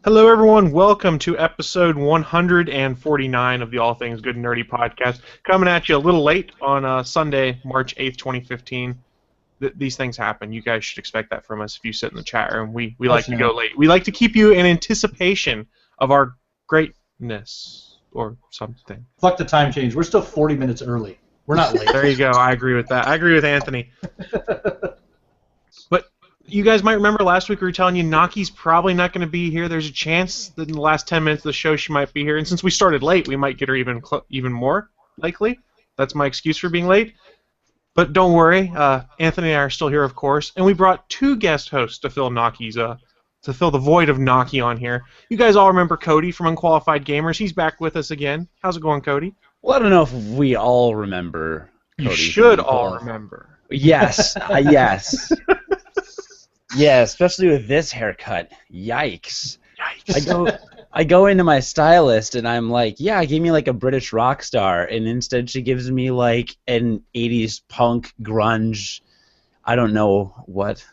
Hello, everyone. Welcome to episode 149 of the All Things Good and Nerdy podcast. Coming at you a little late on Sunday, March 8th, 2015. These things happen. You guys should expect that from us if you sit in the chat room. We like to go late. We like to keep you in anticipation of our greatness or something. Fuck the time change. We're still 40 minutes early. We're not late. There you go. I agree with that. I agree with Anthony. But you guys might remember last week we were telling you Naki's probably not going to be here. There's a chance that in the last 10 minutes of the show she might be here. And since we started late, we might get her even more likely. That's my excuse for being late. But don't worry, Anthony and I are still here, of course. And we brought two guest hosts to fill to fill the void of Naki on here. You guys all remember Cody from Unqualified Gamers. He's back with us again. How's it going, Cody? Well, I don't know if we all remember Cody. You should all remember. Yes, yes. Yeah, especially with this haircut. Yikes. I go into my stylist and I'm like, yeah, give me like a British rock star, and instead she gives me like an 80s punk grunge. I don't know what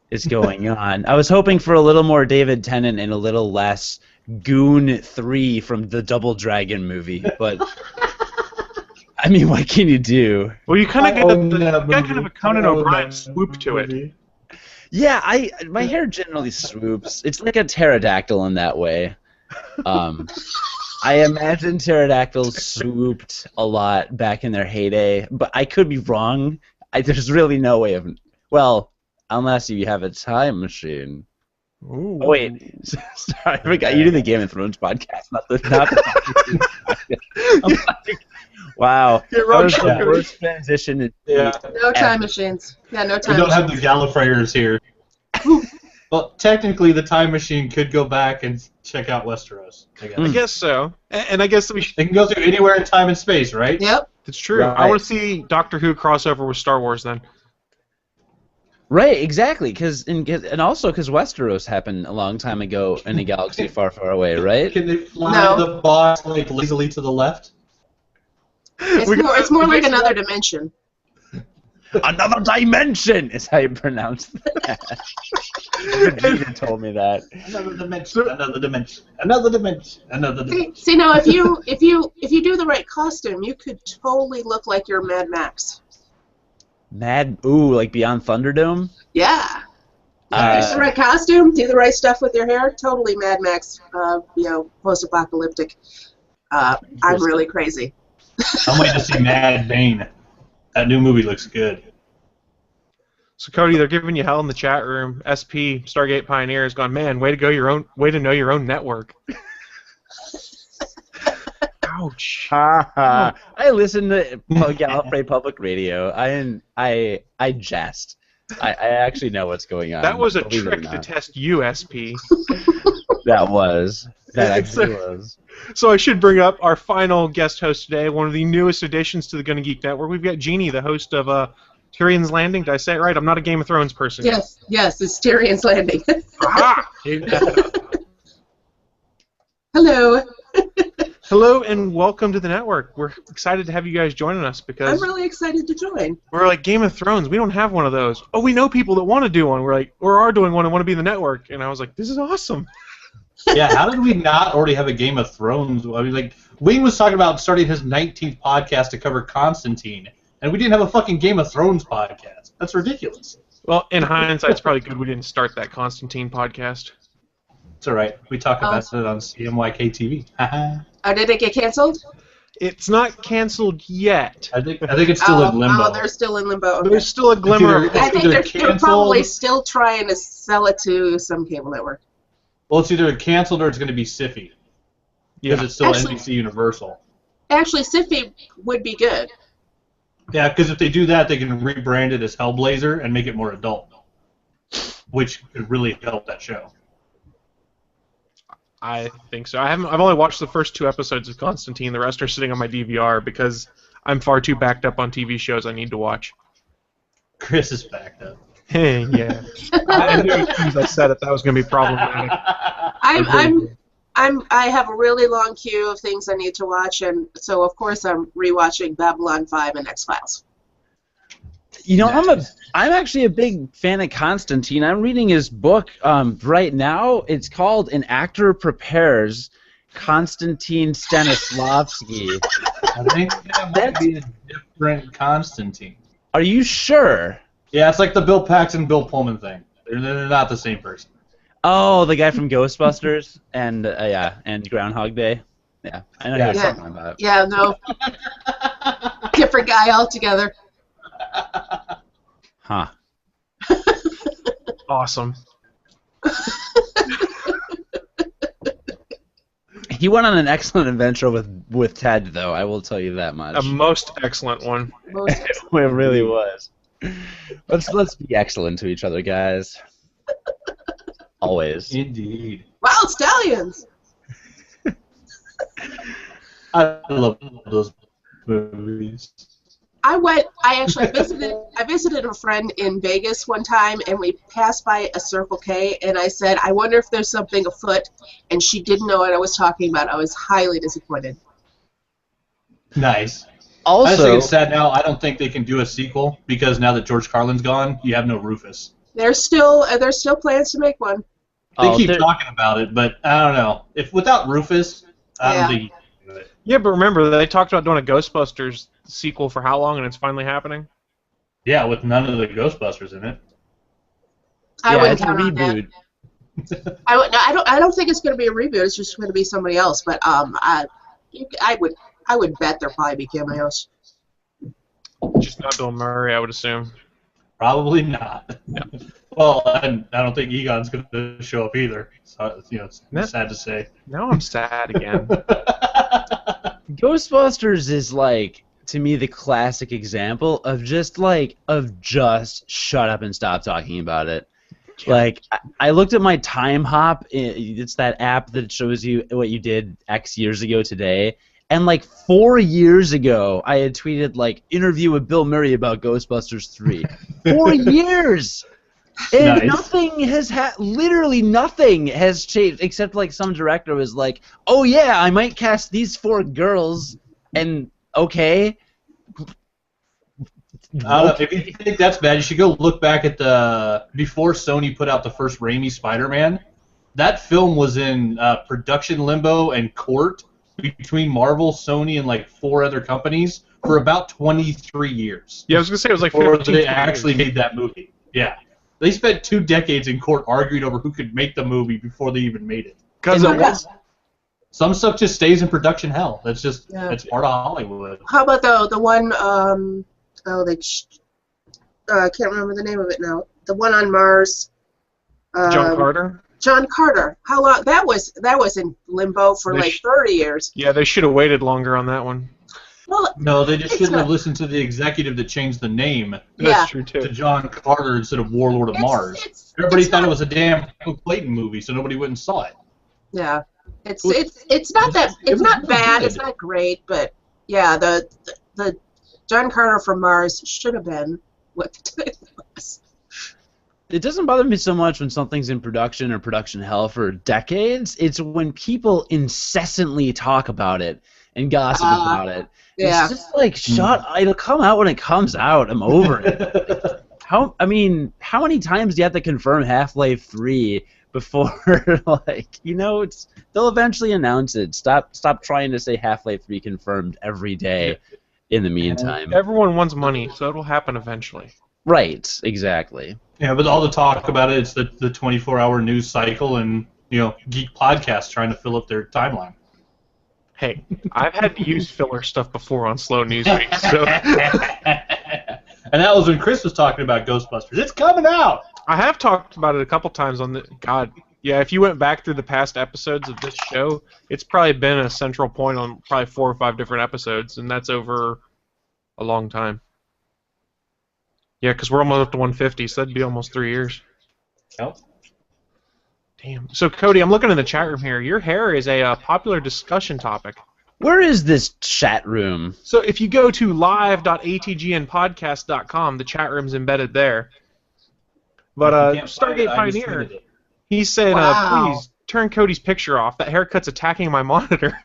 is going on. I was hoping for a little more David Tennant and a little less Goon 3 from the Double Dragon movie, but I mean, what can you do? Well, you kind of got kind of a Conan O'Brien swoop to it. Yeah, my hair generally swoops. It's like a pterodactyl in that way. I imagine pterodactyls swooped a lot back in their heyday, but I could be wrong. There's really no way of... Well, unless you have a time machine. Ooh. Oh, wait. Sorry, I forgot. You do the Game of Thrones podcast, not the podcast. Wow. That was the worst transition. No time machines. Yeah, no time We don't machines. have the Gallifreyers here. Well, technically, the time machine could go back and check out Westeros. I guess so. And I guess we should... They can go through anywhere in time and space, right? Yep. It's true. Right. I want to see Doctor Who crossover with Star Wars then. Right, exactly. And also because Westeros happened a long time ago in a galaxy far, far away, right? Can they fly the boss like lazily to the left? It's more like another dimension. Another dimension is how you pronounce that. Vegeta told me that. Another dimension. Another dimension. Another dimension. Another dimension. See now, if you do the right costume, you could totally look like you're Mad Max. Like Beyond Thunderdome? Yeah. Do the right costume, do the right stuff with your hair, totally Mad Max. Post-apocalyptic. I'm really crazy. I'm waiting to see Mad Bane. That new movie looks good. So Cody, they're giving you hell in the chat room. SP Stargate Pioneer has gone, man, way to know your own network. Ouch. I listen to Gallifrey Public Radio. I jest. I actually know what's going on. That was a believe it or trick to not. test you, SP. That was. That actually was. So I should bring up our final guest host today, one of the newest additions to the Gonna Geek Network. We've got Jeannie, the host of Tyrion's Landing. Did I say it right? I'm not a Game of Thrones person. Yes, it's Tyrion's Landing. Aha! Hello. Hello and welcome to the network. We're excited to have you guys joining us because I'm really excited to join. we're like Game of Thrones. We don't have one of those. Oh, we know people that want to do one. We are doing one and want to be in the network. And I was like, this is awesome. Yeah, how did we not already have a Game of Thrones? I mean, like, Wing was talking about starting his 19th podcast to cover Constantine, and we didn't have a fucking Game of Thrones podcast. That's ridiculous. Well, in hindsight, it's probably good we didn't start that Constantine podcast. It's all right. We talk about it on CMYK TV. Oh, did it get canceled? It's not canceled yet. I think it's still in limbo. Oh, they're still in limbo. Okay. There's still a glimmer of I think either they're canceled- probably still trying to sell it to some cable network. Well, it's either canceled or it's going to be Siffy. Because it's still Actually- NBC Universal. Actually, Siffy would be good. Yeah, because if they do that, they can rebrand it as Hellblazer and make it more adult, which could really help that show. I think so. I've only watched the first 2 episodes of Constantine. The rest are sitting on my DVR because I'm far too backed up on TV shows I need to watch. Chris is backed up. Hey, yeah. I knew as soon as I said it that was going to be problematic. I have a really long queue of things I need to watch, and so of course I'm rewatching Babylon 5 and X-Files. You know, I'm actually a big fan of Constantine. I'm reading his book right now. It's called An Actor Prepares, Konstantin Stanislavski. I think that might be a different Constantine. Are you sure? Yeah, it's like the Bill Paxton, Bill Pullman thing. They're not the same person. Oh, the guy from Ghostbusters and and Groundhog Day. Yeah, I know who you're talking about. Yeah, no. Different guy altogether. Huh. Awesome. He went on an excellent adventure with Ted, though. I will tell you that much. A most excellent one. It really was. Let's be excellent to each other, guys. Always. Indeed. Wild Stallions. I love those movies. I visited a friend in Vegas one time, and we passed by a Circle K, and I said, I wonder if there's something afoot, and she didn't know what I was talking about. I was highly disappointed. Nice. Also, I just think it's sad now. I don't think they can do a sequel because now that George Carlin's gone, you have no Rufus. There's still plans to make one. They keep talking about it, but I don't know. If without Rufus, I don't think you can do it. Yeah, but remember, they talked about doing a Ghostbusters sequel for how long, and it's finally happening? Yeah, with none of the Ghostbusters in it. I wouldn't it's a count on reboot. that. I don't think it's going to be a reboot. It's just going to be somebody else. But I would bet there'll probably be cameos. Just not Bill Murray, I would assume. Probably not. Yeah. Well, I don't think Egon's going to show up either. So, it's sad to say. Now I'm sad again. Ghostbusters is like, to me, the classic example of just shut up and stop talking about it. Yeah. Like, I looked at my Time Hop. It's that app that shows you what you did X years ago today. And 4 years ago, I had tweeted interview with Bill Murray about Ghostbusters 3. 4 years. And Nice. nothing has literally nothing has changed except some director was like, "Oh yeah, I might cast these 4 girls," and okay. If you think that's bad, you should go look back at before Sony put out the first Raimi Spider-Man. That film was in production limbo and court between Marvel, Sony, and 4 other companies for about 23 years. Yeah, I was going to say it was before 15 they years. actually made that movie. Yeah. They spent 2 decades in court arguing over who could make the movie before they even made it. Because it was. Some stuff just stays in production hell. That's just it's part of Hollywood. How about the one? I can't remember the name of it now. The one on Mars. John Carter? John Carter. How long? That was in limbo for 30 years. Yeah, they should have waited longer on that one. Well, No, they just shouldn't have listened to the executive that changed the name That's true, too. to John Carter instead of Warlord of Mars. Everybody thought it was a damn Clayton movie, so nobody went and saw it. Yeah, it's not that it's not bad. It's not great, but yeah, the John Carter from Mars should have been what the title was. It doesn't bother me so much when something's in production or production hell for decades. It's when people incessantly talk about it and gossip about it. Yeah. It's just shut. It'll come out when it comes out. I'm over it. How many times do you have to confirm Half-Life 3 before they'll eventually announce it. Stop trying to say Half-Life 3 confirmed every day in the meantime. Everyone wants money, so it'll happen eventually. Right, exactly. Yeah, but all the talk about it, it's the 24-hour news cycle and geek podcasts trying to fill up their timeline. Hey, I've had to use filler stuff before on slow news weeks, so And that was when Chris was talking about Ghostbusters. It's coming out. I have talked about it a couple times on the yeah, if you went back through the past episodes of this show, it's probably been a central point on probably 4 or 5 different episodes, and that's over a long time. Yeah, because we're almost up to 150, so that'd be almost 3 years. Yep. Damn. So, Cody, I'm looking in the chat room here. Your hair is a popular discussion topic. Where is this chat room? So if you go to live.atgnpodcast.com, the chat room's embedded there. But Stargate Pioneer, he said, please turn Cody's picture off. That haircut's attacking my monitor.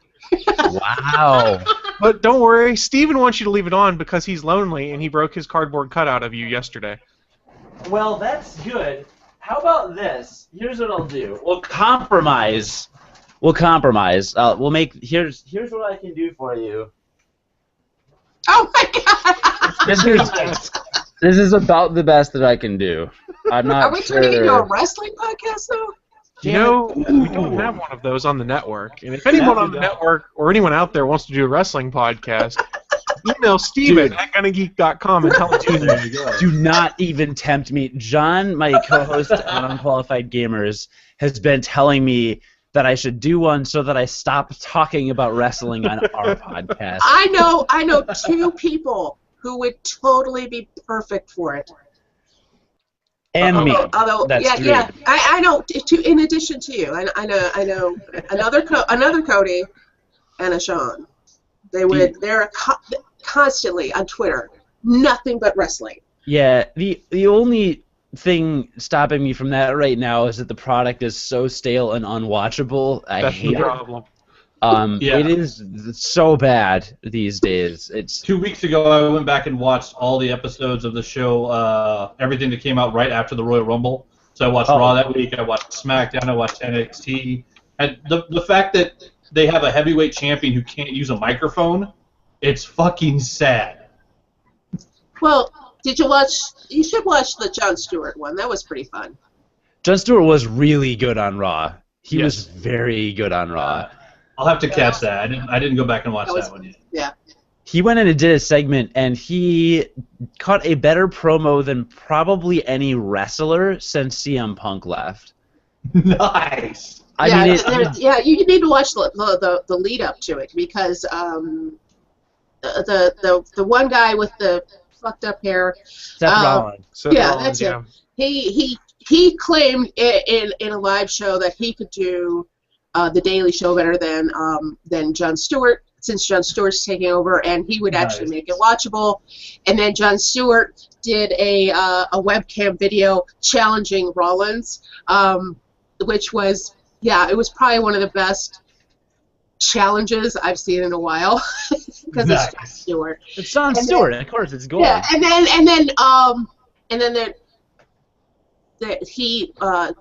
Wow. But don't worry, Steven wants you to leave it on because he's lonely and he broke his cardboard cutout of you yesterday. Well, that's good. How about this? Here's what I'll do. We'll compromise. We'll make. Here's what I can do for you. Oh my God! This is about the best that I can do. I'm not. Are we turning into a wrestling podcast though? You know, we don't have one of those on the network. And if anyone on the network or anyone out there wants to do a wrestling podcast, email Steven at GonnaGeek.com and tell him do not even tempt me. John, my co-host on Unqualified Gamers, has been telling me that I should do one so that I stop talking about wrestling on our podcast. I know 2 people who would totally be perfect for it. And me. Although, That's true. yeah, I know. In addition to you, I know another Cody and a Sean. They're constantly on Twitter, nothing but wrestling. Yeah, the only thing stopping me from that right now is that the product is so stale and unwatchable. I hate the problem. It is so bad these days. It's 2 weeks ago, I went back and watched all the episodes of the show, everything that came out right after the Royal Rumble. So I watched Raw that week, I watched SmackDown, I watched NXT. And the fact that they have a heavyweight champion who can't use a microphone, it's fucking sad. Well, did you watch? You should watch the Jon Stewart one. That was pretty fun. Jon Stewart was really good on Raw. He was very good on Raw. I'll have to catch that. I didn't go back and watch that one yet. Yeah. He went in and did a segment, and he cut a better promo than probably any wrestler since CM Punk left. Nice. I mean, you need to watch the lead up to it because the one guy with the fucked up hair. Seth Rollins. That's him. He claimed in a live show that he could do the Daily Show better than Jon Stewart, since Jon Stewart's taking over, and he would actually make it watchable. And then Jon Stewart did a webcam video challenging Rollins, which was it was probably one of the best challenges I've seen in a while because it's Jon Stewart. It's Jon Stewart, of course, it's gold. Yeah, and then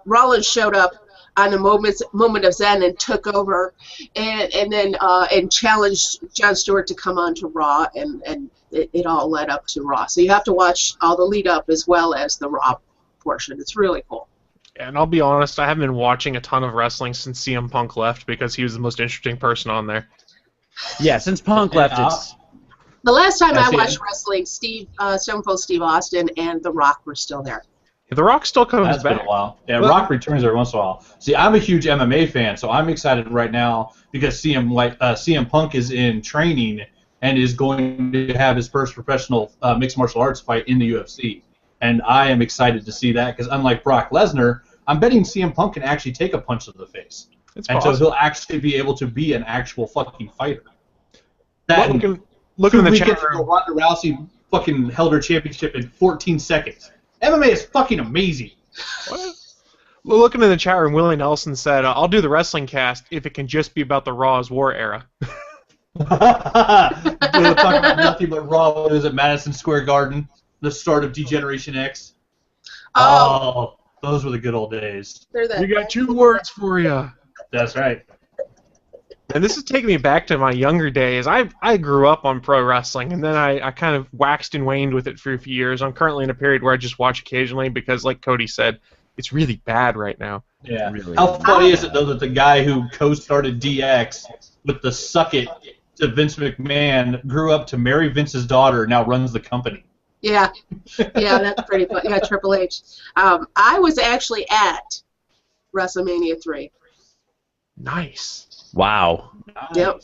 Rollins showed up on a moment of zen and took over, and challenged Jon Stewart to come on to Raw, and it all led up to Raw. So you have to watch all the lead up as well as the Raw portion. It's really cool. And I'll be honest, I haven't been watching a ton of wrestling since CM Punk left because he was the most interesting person on there. Yeah, since Punk left, it's... The last time I watched wrestling, Stone Cold Steve Austin and The Rock were still there. The Rock still comes That's back. been a while. Yeah, Rock returns every once in a while. See, I'm a huge MMA fan, so I'm excited right now because CM Punk is in training and is going to have his first professional mixed martial arts fight in the UFC. And I am excited to see that because unlike Brock Lesnar, I'm betting CM Punk can actually take a punch to the face. So he'll actually be able to be an actual fucking fighter. Looking in the chat room, Ronda Rousey fucking held her championship in 14 seconds. MMA is fucking amazing. What? Looking in the chat room, Willie Nelson said, "I'll do the wrestling cast if it can just be about the Raw's War era." We'll talk about nothing but Raw. What is it, Madison Square Garden? The start of D-Generation X. Oh, those were the good old days. We got 2 words for you. That's right. And this is taking me back to my younger days. I grew up on pro wrestling, and then I kind of waxed and waned with it for a few years. I'm currently in a period where I just watch occasionally because, like Cody said, it's really bad right now. Yeah. Really How funny is it, though, that the guy who co-started DX with the suck it to Vince McMahon grew up to marry Vince's daughter, now runs the company? Yeah, that's pretty funny. Yeah, Triple H. I was actually at WrestleMania 3. Nice. Wow. Yep.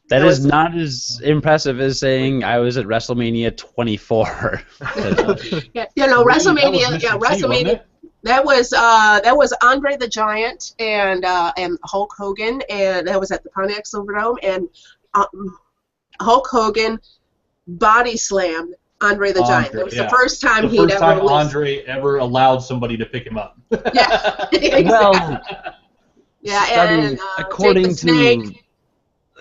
That is not as impressive as saying I was at WrestleMania 24. WrestleMania. Yeah, WrestleMania. That was Andre the Giant and Hulk Hogan, and that was at the Pontiac Silverdome, and Hulk Hogan body slammed Andre the Giant. It was the first time Andre ever allowed somebody to pick him up. Yeah. Exactly. Well, yeah, and according to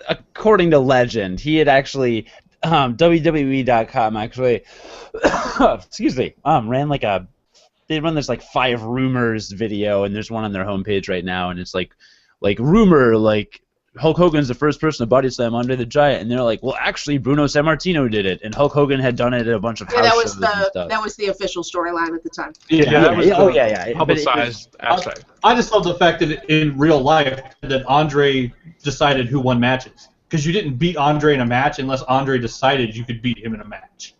according to legend, he had actually WWE.com actually excuse me ran like a they run this like 5 rumors video, and there's one on their homepage right now, and it's like rumor like Hulk Hogan's the first person to body slam Andre the Giant, and they're like, well, actually Bruno Sammartino did it, and Hulk Hogan had done it at a bunch of house shows and stuff. That was the official storyline at the time. Yeah. Publicized aspect. I just love the fact that in real life that Andre decided who won matches, because you didn't beat Andre in a match unless Andre decided you could beat him in a match,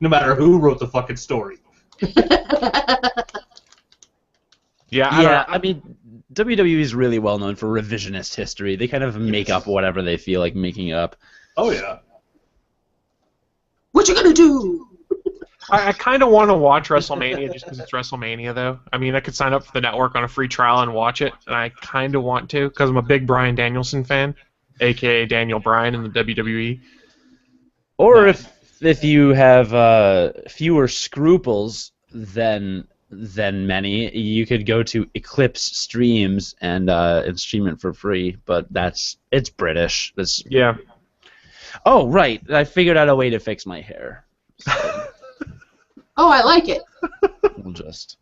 no matter who wrote the fucking story. I mean, WWE is really well known for revisionist history. They kind of make up whatever they feel like making up. Oh yeah. What you gonna do? I kind of want to watch WrestleMania just because it's WrestleMania, though. I mean, I could sign up for the network on a free trial and watch it, and I kind of want to because I'm a big Bryan Danielson fan, a.k.a. Daniel Bryan in the WWE. Or if you have fewer scruples than many, you could go to Eclipse Streams and stream it for free. But it's British. Yeah. Oh right, I figured out a way to fix my hair. So Oh, I like it. we'll just.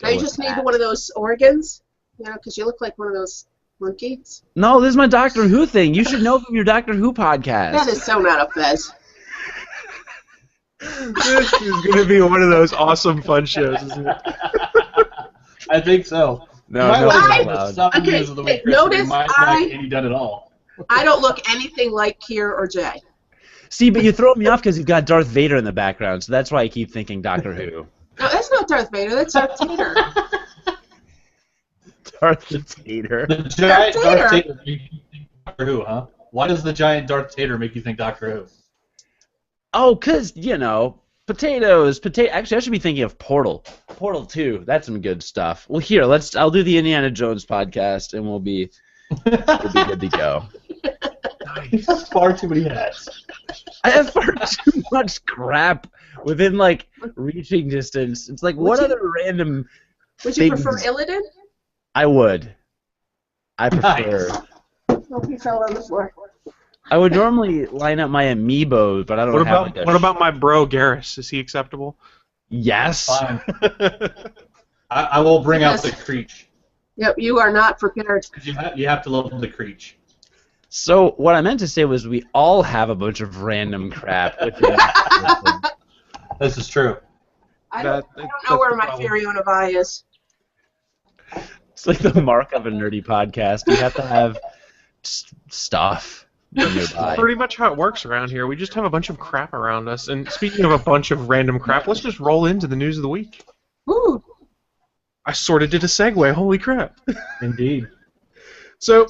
Now you just need one of those organs, because you look like one of those monkeys. No, this is my Doctor Who thing. You should know from your Doctor Who podcast. That is so not a Fez. This is going to be one of those awesome fun shows, isn't it? I think so. No, notice Katie done it all. I don't look anything like Kier or Jay. See, but you throw me off because you've got Darth Vader in the background, so that's why I keep thinking Doctor Who. No, that's not Darth Vader. That's Darth Tater. Darth Tater. The giant Darth Tater makes you think Doctor Who, huh? Why does the giant Darth Tater make you think Doctor Who? Oh, because, potatoes. Actually, I should be thinking of Portal. Portal 2. That's some good stuff. Well, here, I'll do the Indiana Jones podcast, and we'll be good to go. Nice. That's far too many hats. I have far too much crap within, reaching distance. It's like, what other random Would you things? prefer Illidan? I would. I prefer. Oh, he fell on the floor. I would normally line up my amiibo, but I don't have What about my bro Garrus? Is he acceptable? Yes. Fine. I will bring out the Creech. Yep, you are not prepared. Because you have to love the Creech. So what I meant to say was we all have a bunch of random crap. This is true. I don't know where my Furion of Eye is. It's like the mark of a nerdy podcast. You have to have stuff nearby. Pretty much how it works around here. We just have a bunch of crap around us. And speaking of a bunch of random crap, let's just roll into the news of the week. Ooh. I sort of did a segue. Holy crap. Indeed. So,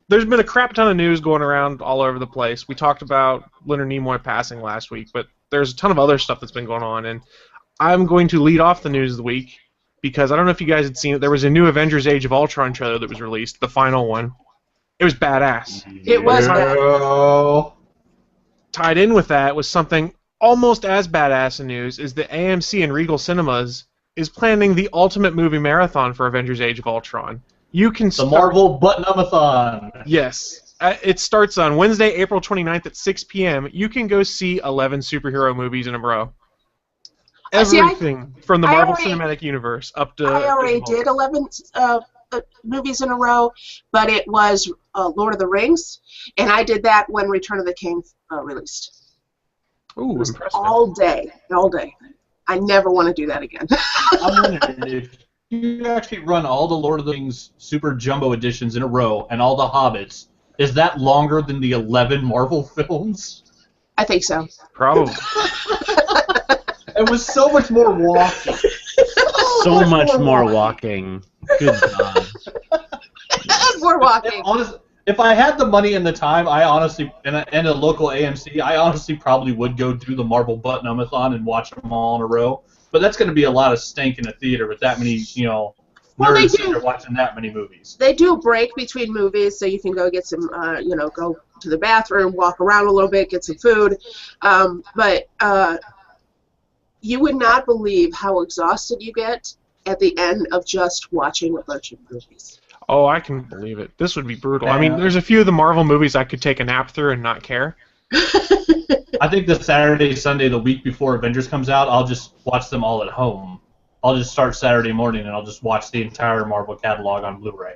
there's been a crap ton of news going around all over the place. We talked about Leonard Nimoy passing last week, but there's a ton of other stuff that's been going on, and I'm going to lead off the news of the week because I don't know if you guys had seen it. There was a new Avengers Age of Ultron trailer that was released, the final one. It was badass. It was badass. Tied in with that was something almost as badass in news is that AMC and Regal Cinemas is planning the ultimate movie marathon for Avengers Age of Ultron. You can The Marvel Button-a-thon. Yes. It starts on Wednesday, April 29th at 6 p.m. You can go see 11 superhero movies in a row. Everything from the Marvel Cinematic Universe up to... I already did 11 movies in a row, but it was Lord of the Rings, and I did that when Return of the King released. Ooh, it was impressive. all day. I never want to do that again. I'm wondering if you actually run all the Lord of the Rings Super Jumbo editions in a row and all the Hobbits, is that longer than the 11 Marvel films? I think so. Probably. It was so much more walking. So much more walking. Good God. More walking. If I had the money and the time, I honestly, and a local AMC, I honestly probably would go do the Marvel Button-a-thon and watch them all in a row. But that's going to be a lot of stank in a theater with that many, nerds sitting there watching that many movies. They do a break between movies, so you can go get some, go to the bathroom, walk around a little bit, get some food. But you would not believe how exhausted you get at the end of just watching a bunch of movies. Oh, I can believe it. This would be brutal. I mean, there's a few of the Marvel movies I could take a nap through and not care. I think the Saturday, Sunday, the week before Avengers comes out, I'll just watch them all at home. I'll just start Saturday morning and I'll just watch the entire Marvel catalog on Blu-ray.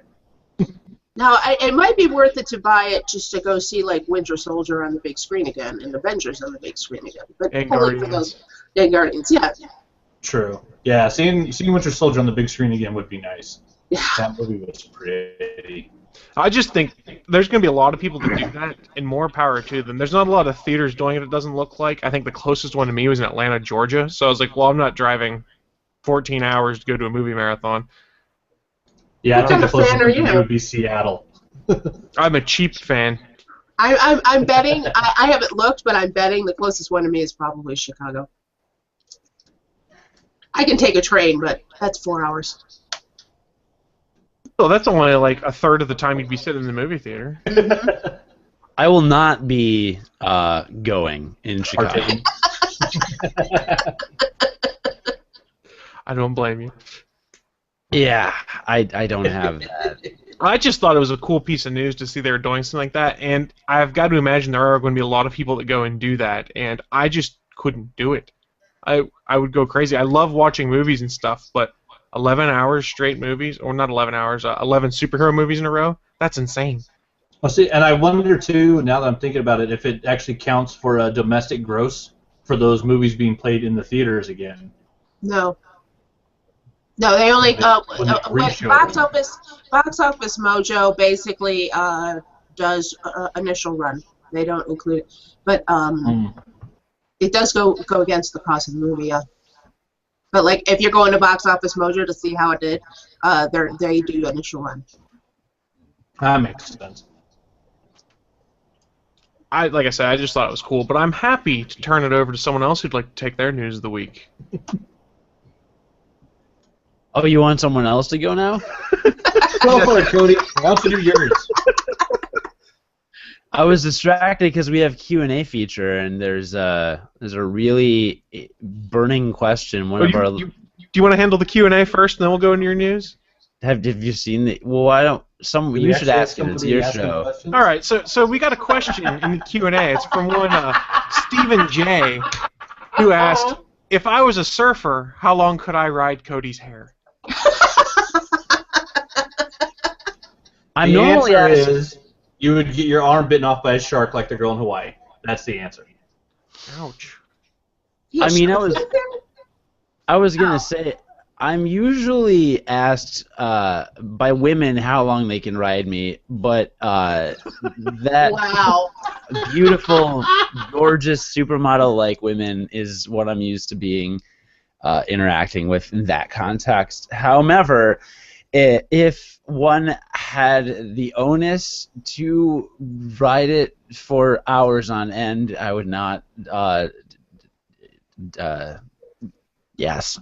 Now, it might be worth it to buy it just to go see like Winter Soldier on the big screen again and Avengers on the big screen again. But And only for Guardians. those. Yeah, Guardians. Yeah. True. Yeah, seeing Winter Soldier on the big screen again would be nice. Yeah. That movie was pretty. I just think there's going to be a lot of people that do that, and more power to them. There's not a lot of theaters doing it, it doesn't look like. I think the closest one to me was in Atlanta, Georgia. So I was like, well, I'm not driving 14 hours to go to a movie marathon. Yeah, I think the What kind of closest fan are one to me you? would be Seattle. I'm a cheap fan. I'm betting. I haven't looked, but I'm betting the closest one to me is probably Chicago. I can take a train, but that's 4 hours. So that's only like a third of the time you'd be sitting in the movie theater. I will not be going in Chicago. Partaking. I don't blame you. Yeah, I don't have that. I just thought it was a cool piece of news to see they were doing something like that, and I've got to imagine there are going to be a lot of people that go and do that, and I just couldn't do it. I would go crazy. I love watching movies and stuff, but 11 hours straight movies, or not 11 hours, 11 superhero movies in a row, that's insane. Well, see, and I wonder too, now that I'm thinking about it, if it actually counts for a domestic gross for those movies being played in the theaters again. No. No, they only Re-show Box them. Office Mojo basically does initial run. They don't include it, but it does go against the cost of the movie. Yeah. But like if you're going to Box Office Mojo to see how it did, they do initial run. That makes sense. Like I said, I just thought it was cool, but I'm happy to turn it over to someone else who'd like to take their news of the week. Oh, you want someone else to go now? Go for it, Cody. I want you to do yours. I was distracted because we have Q&A feature, and there's a really burning question. One of our Do you want to handle the Q&A first, and then we'll go into your news? have you seen the? Well, I don't. You should ask it. It's your show. All right, so we got a question in the Q&A. It's from one Stephen J, who asked, if I was a surfer, how long could I ride Cody's hair? I'm The normally answer is you would get your arm bitten off by a shark like the girl in Hawaii. That's the answer. Ouch. Yeah, I mean, sure. I was gonna say I'm usually asked by women how long they can ride me, but that Wow. beautiful, gorgeous supermodel like women is what I'm used to being interacting with in that context. However, if one had the onus to ride it for hours on end, I would not. Yes.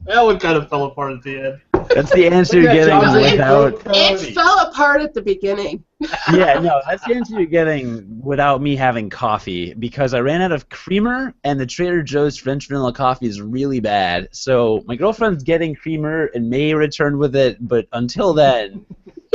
That one kind of fell apart at the end. That's the answer you're getting without. It fell apart at the beginning. Yeah, no, that's the answer you're getting without me having coffee, because I ran out of creamer and the Trader Joe's French vanilla coffee is really bad. So my girlfriend's getting creamer and may return with it, but until then,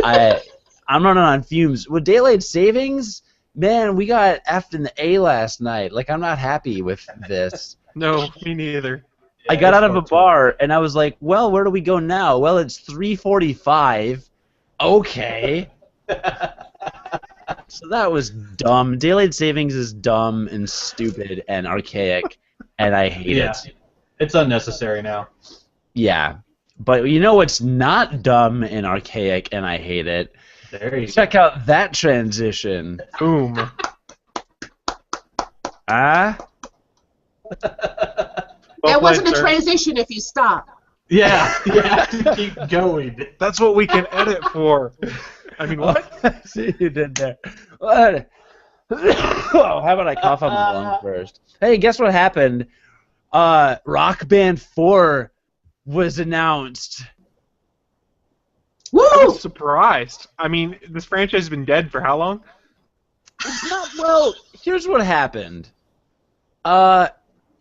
I'm running on fumes. With daylight savings, man, we got F'd in the A last night. Like, I'm not happy with this. No, me neither. I got out of a bar and I was like, well, where do we go now? Well, it's 3:45. Okay. So that was dumb. Daylight savings is dumb and stupid and archaic, and I hate it. It's unnecessary now. Yeah. But you know what's not dumb and archaic, and I hate it? There you Check out that transition. Boom. Ah? That wasn't a sir. transition if you stop. Yeah, you have to keep going. That's what we can edit for. I mean, what? See what you did there. What? Oh, how about I cough up my lung first? Hey, guess what happened? Rock Band 4 was announced. I Woo! was surprised. I mean, this franchise has been dead for how long? Well, here's what happened.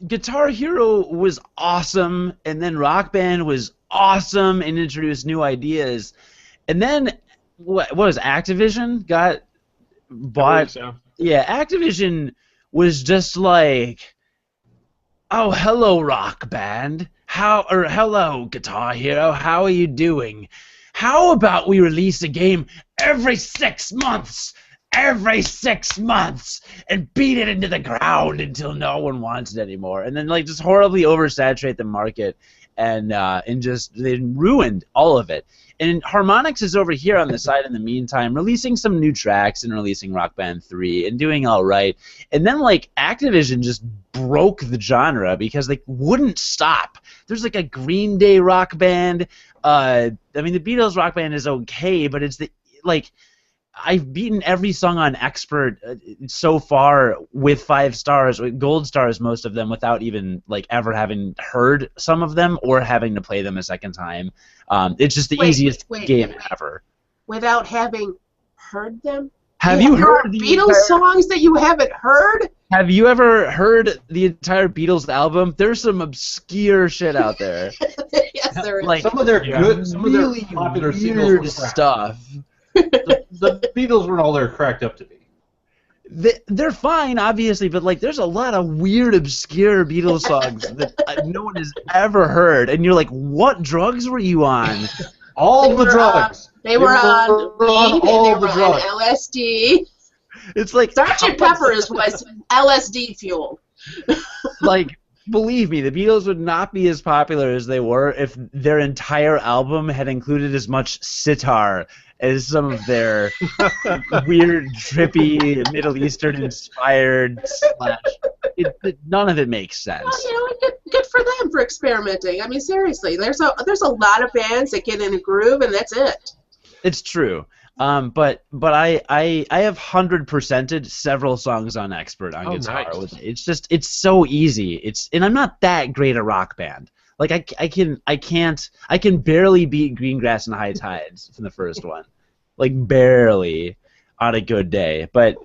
Guitar Hero was awesome, and then Rock Band was awesome and introduced new ideas. And then what was Activision got bought? So. Yeah, Activision was just like, oh, hello, Rock Band. Hello, Guitar Hero. How are you doing? How about we release a game every 6 months? Every 6 months, and beat it into the ground until no one wants it anymore, and then like just horribly oversaturate the market, and just they ruined all of it. And Harmonix is over here on the side in the meantime, releasing some new tracks and releasing Rock Band 3 and doing all right. And then like Activision just broke the genre because they wouldn't stop. There's like a Green Day Rock Band. I mean, the Beatles Rock Band is okay, but it's the like. I've beaten every song on Expert so far with 5 stars, with gold stars, most of them, without even like ever having heard some of them or having to play them a second time. It's just the easiest game ever. Without having heard them? Have you heard the Beatles songs that you haven't heard? Have you ever heard the entire Beatles album? There's some obscure shit out there. Yes, there is. Like, some of their good, some really of their popular weird stuff. The Beatles weren't all they're cracked up to be. They're fine, obviously, but like, there's a lot of weird, obscure Beatles songs that no one has ever heard, and you're like, what drugs were you on? All the drugs. They were on weed, all they the were drugs. on LSD. It's like Sgt. Pepper's was LSD fuel. Like, believe me, the Beatles would not be as popular as they were if their entire album had included as much sitar as some of their weird, trippy, Middle Eastern-inspired slash. None of it makes sense. Well, you know, good for them for experimenting. I mean, seriously, there's a lot of bands that get in a groove, and that's it. It's true. But I have 100%ed several songs on Expert on guitar. Nice. It's so easy. And I'm not that great a rock band. Like I can barely beat Greengrass and High Tides from the first one, like barely, on a good day. But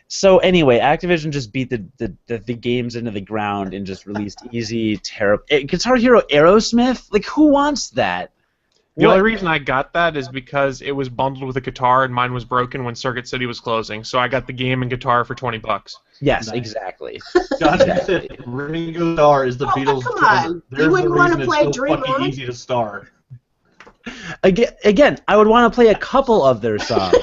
so anyway, Activision just beat the games into the ground and just released easy, terrible Guitar Hero Aerosmith. Like, who wants that? The only reason I got that is because it was bundled with a guitar and mine was broken when Circuit City was closing. So I got the game and guitar for $20. Yes, Nice. Exactly. John said Ringo Starr is the Beatles. Come on. There's You wouldn't the want reason to play it's so Dream fucking On? easy to star. Again, I would want to play a couple of their songs.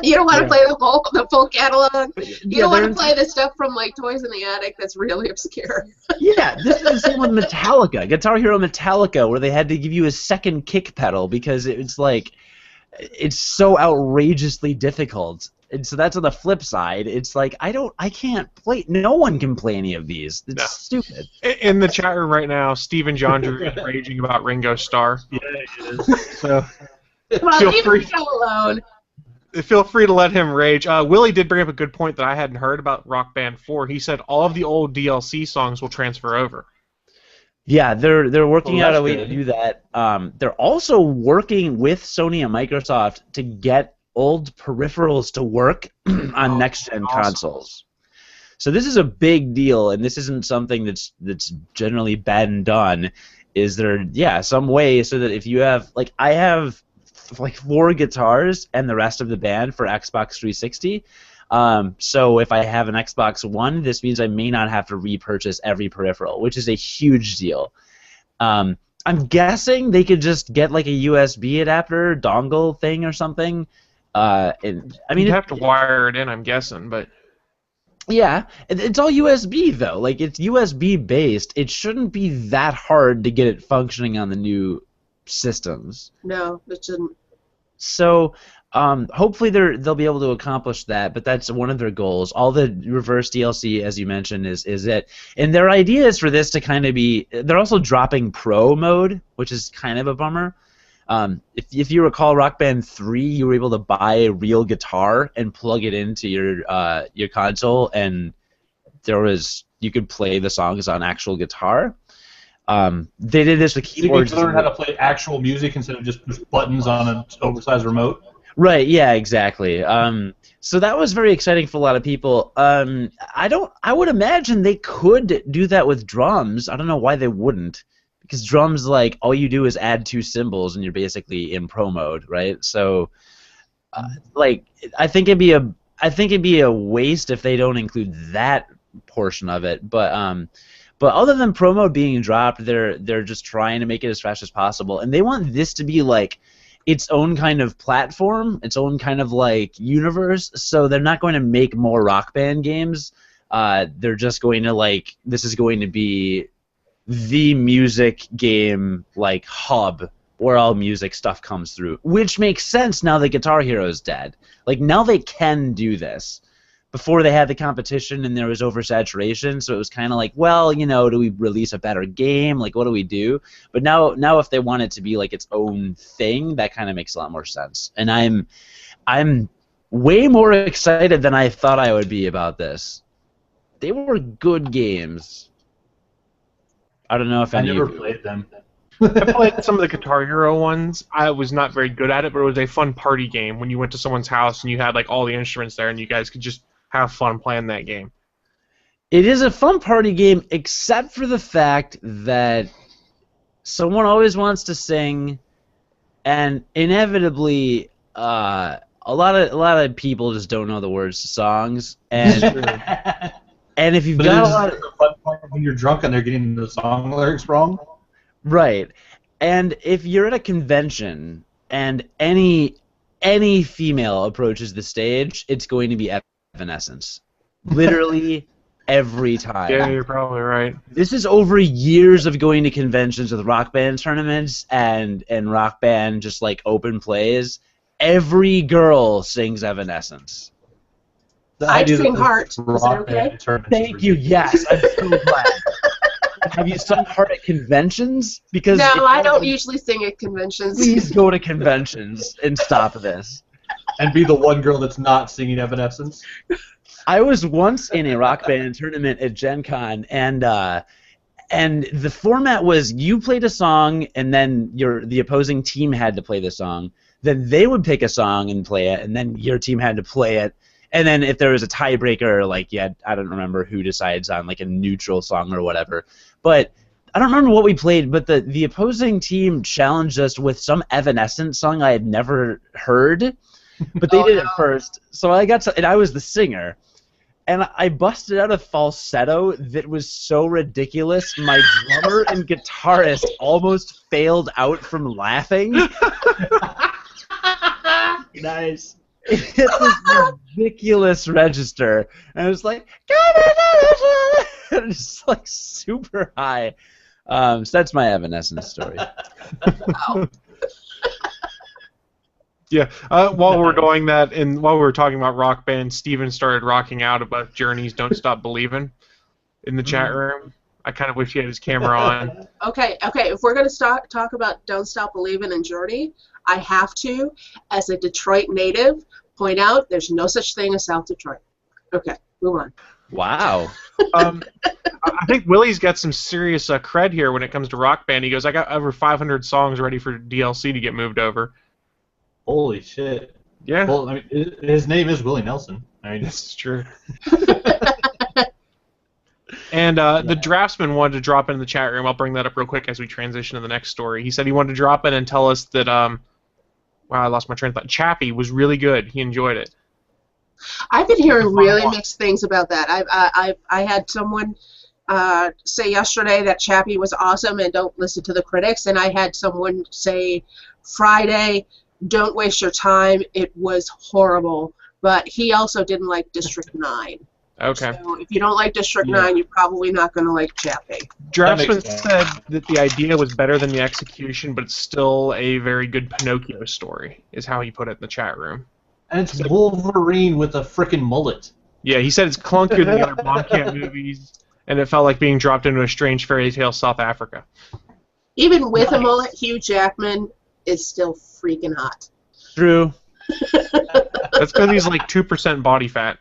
You don't want to play the full catalog. You don't want to they're- play the stuff from like Toys in the Attic that's really obscure. Yeah, this is the same with Metallica, Guitar Hero Metallica, where they had to give you a second kick pedal because it's like, it's so outrageously difficult. And so that's on the flip side. It's like, I can't play, no one can play any of these. It's stupid. In the chat room right now, Steven Jondrew is raging about Ringo Starr. Yeah, it is. So Well, Feel leave free. him alone. feel free to let him rage. Willie did bring up a good point that I hadn't heard about Rock Band 4. He said all of the old DLC songs will transfer over. Yeah, they're working out a that's way good. to do that. They're also working with Sony and Microsoft to get old peripherals to work on next-gen awesome. consoles. So this is a big deal, and this isn't something that's generally been done. Is there, some way so that if you have, like, I have like 4 guitars and the rest of the band for Xbox 360. So if I have an Xbox One, this means I may not have to repurchase every peripheral, which is a huge deal. I'm guessing they could just get like a USB adapter dongle thing or something. And I mean, You'd have to wire it in, I'm guessing, but yeah, it's all USB though. Like, it's USB based. It shouldn't be that hard to get it functioning on the new systems. No, it shouldn't. So hopefully they'll be able to accomplish that, but that's one of their goals. All the reverse DLC, as you mentioned, is it. And their idea is for this to kind of be. They're also dropping Pro mode, which is kind of a bummer. If you recall, Rock Band 3, you were able to buy a real guitar and plug it into your console, and you could play the songs on actual guitar. They did this with You keyboards. can learn how to play actual music instead of just push buttons on an oversized remote. Right, yeah, exactly. So that was very exciting for a lot of people. I would imagine they could do that with drums. I don't know why they wouldn't, drums, like, all you do is add 2 cymbals and you're basically in pro mode, right? So, like, I think it'd be a waste if they don't include that portion of it. But other than pro mode being dropped, they're just trying to make it as fast as possible, and they want this to be like its own kind of platform, its own kind of like universe. So they're not going to make more Rock Band games. They're just going to like, this is going to be the music game like hub where all music stuff comes through, which makes sense now that Guitar Hero is dead. Like, now they can do this. Before they had the competition and there was oversaturation, so it was kind of like, well, you know, do we release a better game? Like, what do we do? But now if they want it to be like its own thing, that kind of makes a lot more sense. And I'm way more excited than I thought I would be about this. They were good games. I don't know if I any never of you played them. I played some of the Guitar Hero ones. I was not very good at it, but it was a fun party game when you went to someone's house and you had like all the instruments there and you guys could just have fun playing that game. It is a fun party game, except for the fact that someone always wants to sing, and inevitably, a lot of people just don't know the words to songs, and and if you've But got a it's lot just a fun part when you're drunk and they're getting the song lyrics wrong. right, and if you're at a convention and any female approaches the stage, it's going to be Evanescence. Literally every time. Yeah, you're probably right. This is over years of going to conventions with Rock Band tournaments and Rock Band just like open plays. Every girl sings Evanescence. I sing Heart. Is that okay? Thank you. Yes, I'm so glad. Have you sung Heart at conventions? Because No, I don't usually sing at conventions. Please go to conventions and stop this. And be the one girl that's not singing Evanescence. I was once in a Rock Band tournament at Gen Con, and the format was you played a song, and then the opposing team had to play the song. Then they would pick a song and play it, and then your team had to play it. And then if there was a tiebreaker, like I don't remember who decides on like a neutral song or whatever. But I don't remember what we played, but the opposing team challenged us with some Evanescence song I had never heard. But they did it first, so and I was the singer, and I busted out a falsetto that was so ridiculous, my drummer and guitarist almost failed out from laughing. Nice. It hit this ridiculous register, and it was like, just like super high. So that's my Evanescence story. Wow. Yeah, while we're going that, and while we were talking about Rock Band, Steven started rocking out about Journey's "Don't Stop Believin'" in the chat room. I kind of wish he had his camera on. Okay. If we're gonna talk about "Don't Stop Believin'" and Journey, I have to, as a Detroit native, point out there's no such thing as South Detroit. Okay, move on. Wow. I think Willie's got some serious cred here when it comes to Rock Band. He goes, "I got over 500 songs ready for DLC to get moved over." Holy shit. Yeah. Well, I mean, his name is Willie Nelson. I mean, This is true. And the draftsman wanted to drop in the chat room. I'll bring that up real quick as we transition to the next story. He said he wanted to drop in and tell us that, wow, I lost my train of thought. Chappie was really good. He enjoyed it. I've been hearing really mixed things about that. I had someone say yesterday that Chappie was awesome and don't listen to the critics, and I had someone say Friday, don't waste your time, it was horrible. But he also didn't like District 9. Okay. So if you don't like District 9, you're probably not going to like Chappie. Draftsman said that the idea was better than the execution, but it's still a very good Pinocchio story, is how he put it in the chat room. and it's Wolverine with a frickin' mullet. Yeah, he said it's clunkier than the other Blomkamp movies, and it felt like being dropped into a strange fairy tale South Africa. Even with a mullet, Hugh Jackman is still freaking hot. True. That's because he's like 2% body fat.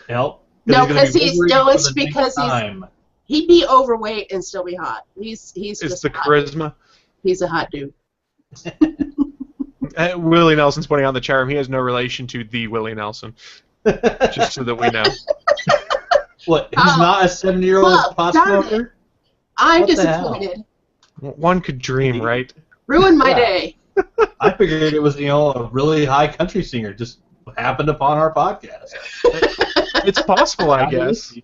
Yep. No, it's because he'd be overweight and still be hot. He's It's just the hot. charisma. He's a hot dude. Willie Nelson's pointing out in the chat room he has no relation to the Willie Nelson. Just so that we know. What? He's not a 70-year-old pot darn smoker? I'm What the disappointed. One could dream, right? Ruined my day. I figured it was, a really high country singer just happened upon our podcast. It's possible, I guess.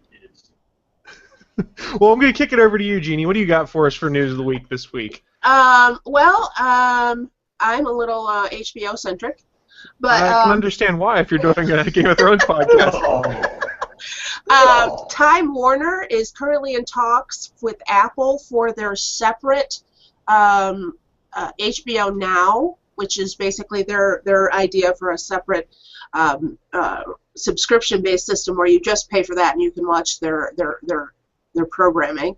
Well, I'm going to kick it over to you, Jeannie. What do you got for us for news of the week this week? I'm a little HBO centric, but I can understand why if you're doing a Game of Thrones podcast. Time Warner is currently in talks with Apple for their separate HBO Now, which is basically their idea for a separate subscription-based system where you just pay for that and you can watch their programming.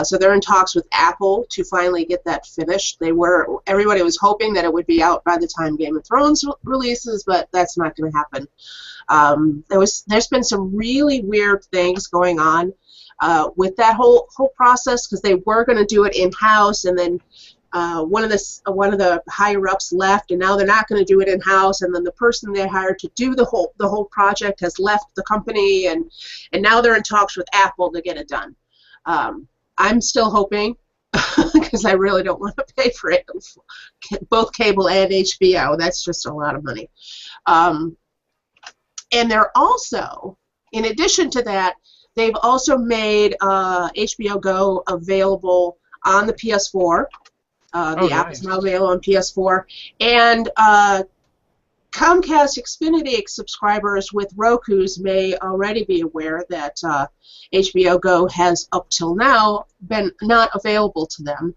So they're in talks with Apple to finally get that finished. Everybody was hoping that it would be out by the time Game of Thrones releases, but that's not going to happen. There's been some really weird things going on with that whole process because they were going to do it in-house, and then one of the higher ups left, and now they're not going to do it in-house, and then the person they hired to do the whole project has left the company, and now they're in talks with Apple to get it done. I'm still hoping because I really don't want to pay for it, both cable and HBO. That's just a lot of money. And they're also, in addition to that, they've also made HBO Go available on the PS4. The app is now available on PS4. And Comcast Xfinity subscribers with Rokus may already be aware that HBO Go has, up till now, been not available to them.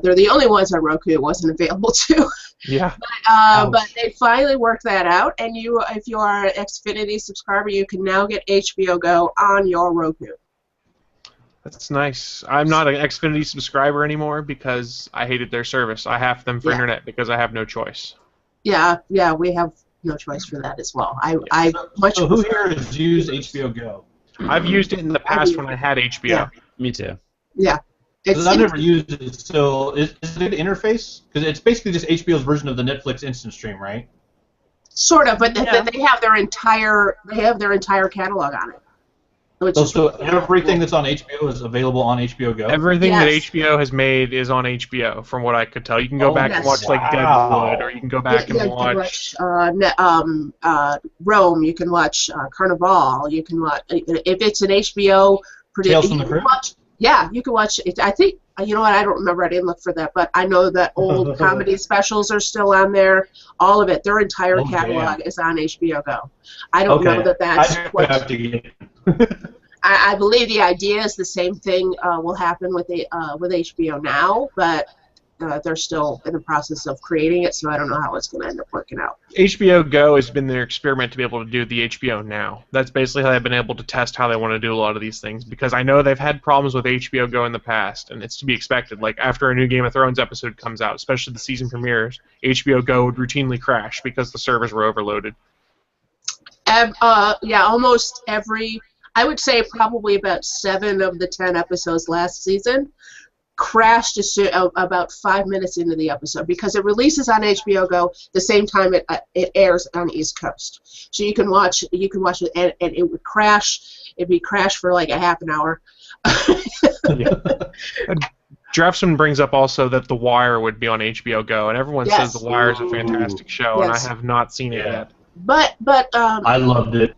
They're the only ones on Roku it wasn't available to. Yeah. But they finally worked that out, and if you are an Xfinity subscriber, you can now get HBO Go on your Roku. That's nice. I'm not an Xfinity subscriber anymore because I hated their service. I have them for internet because I have no choice. Yeah, we have no choice for that as well. So who here has used HBO Go? I've used it in the past when I had HBO. Yeah. Me too. Yeah. Because I've never used it, so is it an interface? Because it's basically just HBO's version of the Netflix instant stream, right? Sort of, but they have their entire catalog on it. So everything that's on HBO is available on HBO Go? Everything that HBO has made is on HBO, from what I could tell. You can go back and watch like Deadwood, or you can go back and watch Rome. You can watch Carnival. You can watch if it's an HBO. Tales from the Crypt? You can watch it. I think you know what? I don't remember. I didn't look for that, but I know that old comedy specials are still on there. All of it. Their entire catalog is on HBO Go. I don't know that that's I believe the idea is the same thing will happen with HBO Now, but they're still in the process of creating it, so I don't know how it's going to end up working out. HBO Go has been their experiment to be able to do the HBO Now. That's basically how they've been able to test how they want to do a lot of these things, because I know they've had problems with HBO Go in the past, and it's to be expected. Like, after a new Game of Thrones episode comes out, especially the season premieres, HBO Go would routinely crash because the servers were overloaded. Almost every... I would say probably about 7 of the 10 episodes last season crashed about 5 minutes into the episode because it releases on HBO Go the same time it airs on the East Coast. So you can watch it and it would crash. It'd be crashed for like a half an hour. Draftsman brings up also that The Wire would be on HBO Go, and everyone says The Wire is a fantastic show, and I have not seen it yet. But I loved it.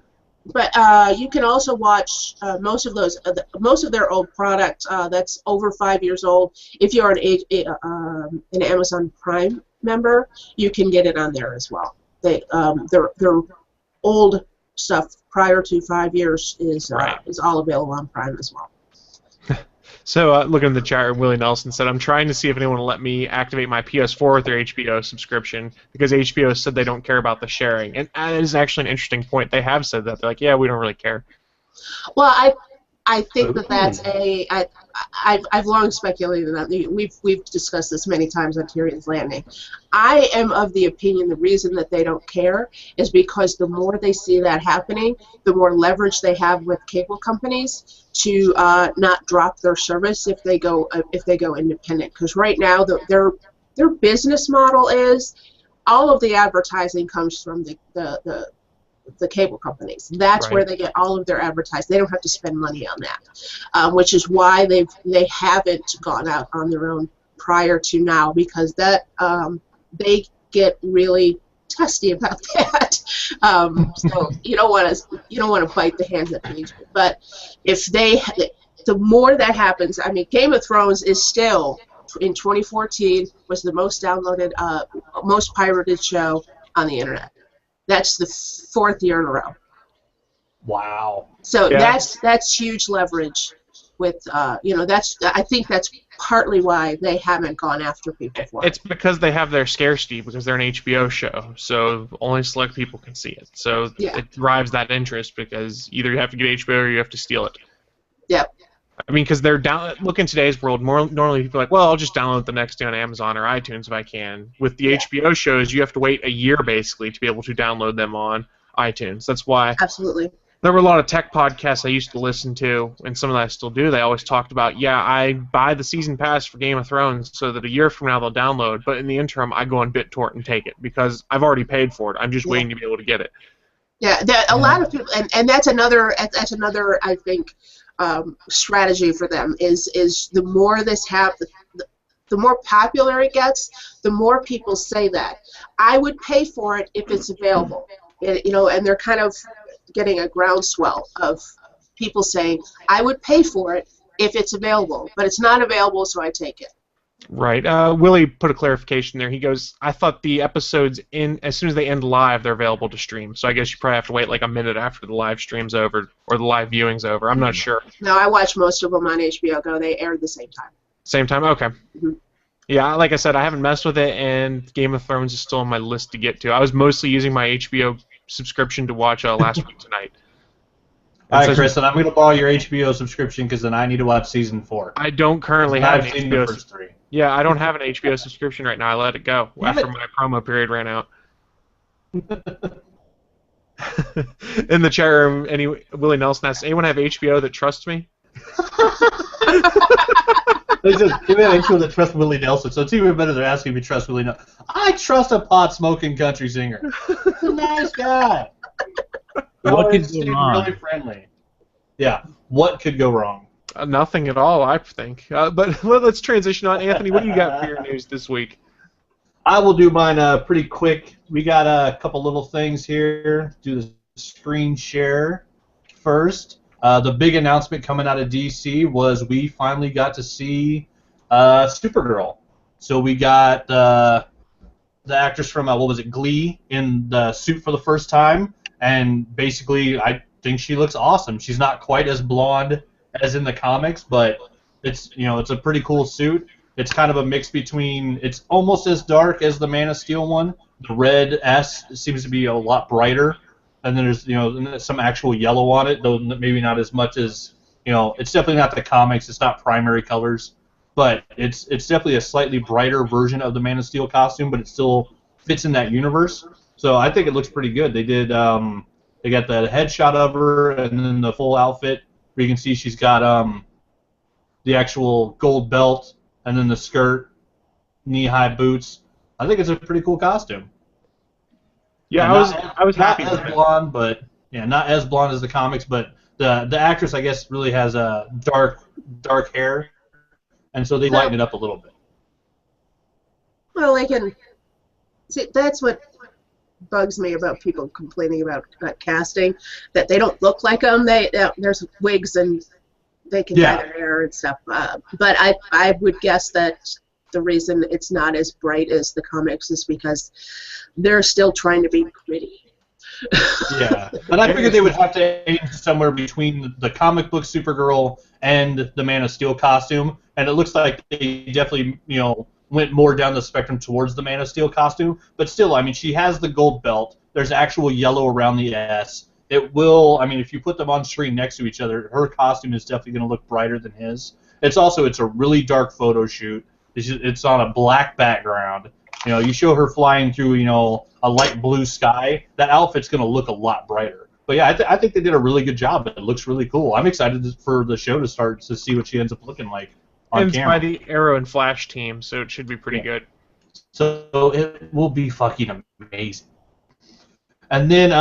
But you can also watch most of their old product that's over 5 years old. If you're an Amazon Prime member, you can get it on there as well. Their old stuff prior to 5 years is all available on Prime as well. So, looking in the chat room, Willie Nelson said, I'm trying to see if anyone will let me activate my PS4 with their HBO subscription, because HBO said they don't care about the sharing. And that is actually an interesting point. They have said that. They're like, yeah, we don't really care. Well, I think that's I've long speculated that. We've discussed this many times on Tyrion's Landing. I am of the opinion the reason that they don't care is because the more they see that happening, the more leverage they have with cable companies to not drop their service if they go independent. Because right now their business model is all of the advertising comes from the cable companies. That's where they get all of their advertising. They don't have to spend money on that, which is why they haven't gone out on their own prior to now, because that they get really testy about that. So you don't want to bite the hand that feeds you. But if the more that happens, I mean, Game of Thrones is still in 2014 was the most downloaded, most pirated show on the internet. That's the 4th year in a row. Wow. So Yeah. that's huge leverage. With I think that's partly why they haven't gone after people for It's it. because they have their scarcity, because they're an HBO show, so only select people can see it. So Yeah. it drives that interest, because either you have to get HBO or you have to steal it. Yep. I mean, because look, in today's world, normally people are like, well, I'll just download it the next day on Amazon or iTunes if I can. With the HBO shows, you have to wait a year, basically, to be able to download them on iTunes. That's why Absolutely. there were a lot of tech podcasts I used to listen to, and some of that I still do. They always talked about, yeah, I buy the season pass for Game of Thrones so that a year from now they'll download, but in the interim, I go on BitTorrent and take it, because I've already paid for it. I'm just waiting to be able to get it. Yeah, a lot of people, and that's another I think strategy for them is the more this happens, the more popular it gets, the more people say that I would pay for it if it's available. And they're kind of getting a groundswell of people saying I would pay for it if it's available, but it's not available, so I take it. Right. Willie put a clarification there. He goes, I thought the episodes, as soon as they end live, they're available to stream. So I guess you probably have to wait like a minute after the live stream's over or the live viewing's over. I'm not sure. No, I watch most of them on HBO Go. They air at the same time. Same time? Okay. Mm-hmm. Yeah, like I said, I haven't messed with it, and Game of Thrones is still on my list to get to. I was mostly using my HBO subscription to watch Last Week Tonight. All right, Chris, and I'm going to borrow your HBO subscription because then I need to watch season 4. I don't currently have an I've seen HBO the first 3. Yeah, I don't have an HBO subscription right now. I let it go after my promo period ran out. In the chat room, Willie Nelson asks, anyone have HBO that trusts me? They said, give me an HBO that trusts Willie Nelson, so it's even better they're asking if you trust Willie Nelson. I trust a pot-smoking country singer. He's a nice guy. What could go wrong? Really friendly. Yeah, what could go wrong? Nothing at all, I think. But let's transition on. Anthony, what do you got for your news this week? I will do mine pretty quick. We got a couple little things here. Do the screen share first. The big announcement coming out of DC was we finally got to see Supergirl. So we got the actress from, Glee in the suit for the first time. And basically, I think she looks awesome. She's not quite as blonde as in the comics, but it's a pretty cool suit. It's kind of a mix between, it's almost as dark as the Man of Steel one. The red S seems to be a lot brighter, and then there's some actual yellow on it, though maybe not as much as it's definitely not the comics. It's not primary colors, but it's definitely a slightly brighter version of the Man of Steel costume, but it still fits in that universe. So I think it looks pretty good. They did they got the headshot of her and then the full outfit where you can see she's got the actual gold belt and then the skirt, knee-high boots. I think it's a pretty cool costume. Yeah, I was happy not with as it. blonde, but not as blonde as the comics, but the actress I guess really has a dark hair, and so they lighten it up a little bit. Well, see, that's what bugs me about people complaining about casting, that they don't look like them. There's wigs and they can dye their hair and stuff. But I would guess that the reason it's not as bright as the comics is because they're still trying to be gritty. Yeah, but I figured they would have to aim somewhere between the comic book Supergirl and the Man of Steel costume, and it looks like they definitely went more down the spectrum towards the Man of Steel costume. But still, I mean, she has the gold belt. There's actual yellow around the S. It will, I mean, if you put them on screen next to each other, her costume is definitely going to look brighter than his. It's a really dark photo shoot. It's on a black background. You show her flying through, a light blue sky, that outfit's going to look a lot brighter. But yeah, I think they did a really good job. It looks really cool. I'm excited for the show to start to see what she ends up looking like on And it's camera. by the Arrow and Flash team, so it should be pretty good. So it will be fucking amazing. And then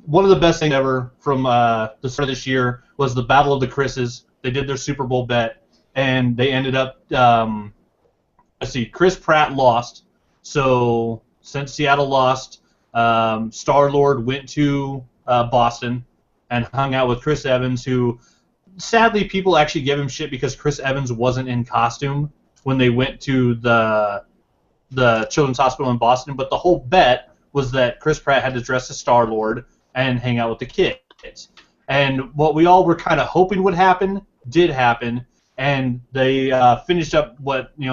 one of the best things ever from the start of this year was the Battle of the Chris's. They did their Super Bowl bet, and they ended up let's see, Chris Pratt lost. So since Seattle lost, Star-Lord went to Boston and hung out with Chris Evans, who sadly people actually give him shit because Chris Evans wasn't in costume when they went to the Children's Hospital in Boston. But the whole bet was that Chris Pratt had to dress as Star-Lord and hang out with the kids. And what we all were kind of hoping would happen did happen, and they finished up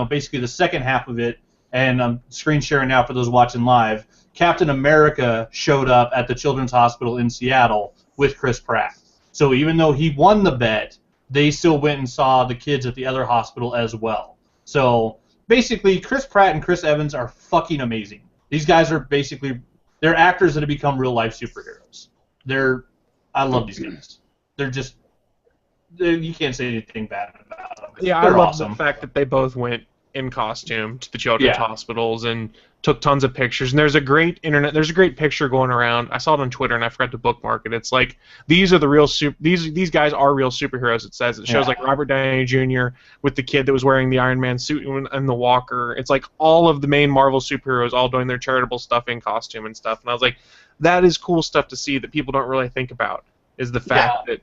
basically the second half of it. And I'm screen sharing now for those watching live. Captain America showed up at the Children's Hospital in Seattle with Chris Pratt. So even though he won the bet, they still went and saw the kids at the other hospital as well. So basically, Chris Pratt and Chris Evans are fucking amazing. These guys are they're actors that have become real-life superheroes. I love these guys. You can't say anything bad about them. Yeah, They're I love awesome. the fact that they both went in costume to the children's hospitals and took tons of pictures. And there's a great picture going around. I saw it on Twitter and I forgot to bookmark it. It's like these are the real these guys are real superheroes. It shows like Robert Downey Jr. with the kid that was wearing the Iron Man suit and the walker. It's like all of the main Marvel superheroes all doing their charitable stuff in costume and stuff. And I was like, that is cool stuff to see that people don't really think about. Is the fact that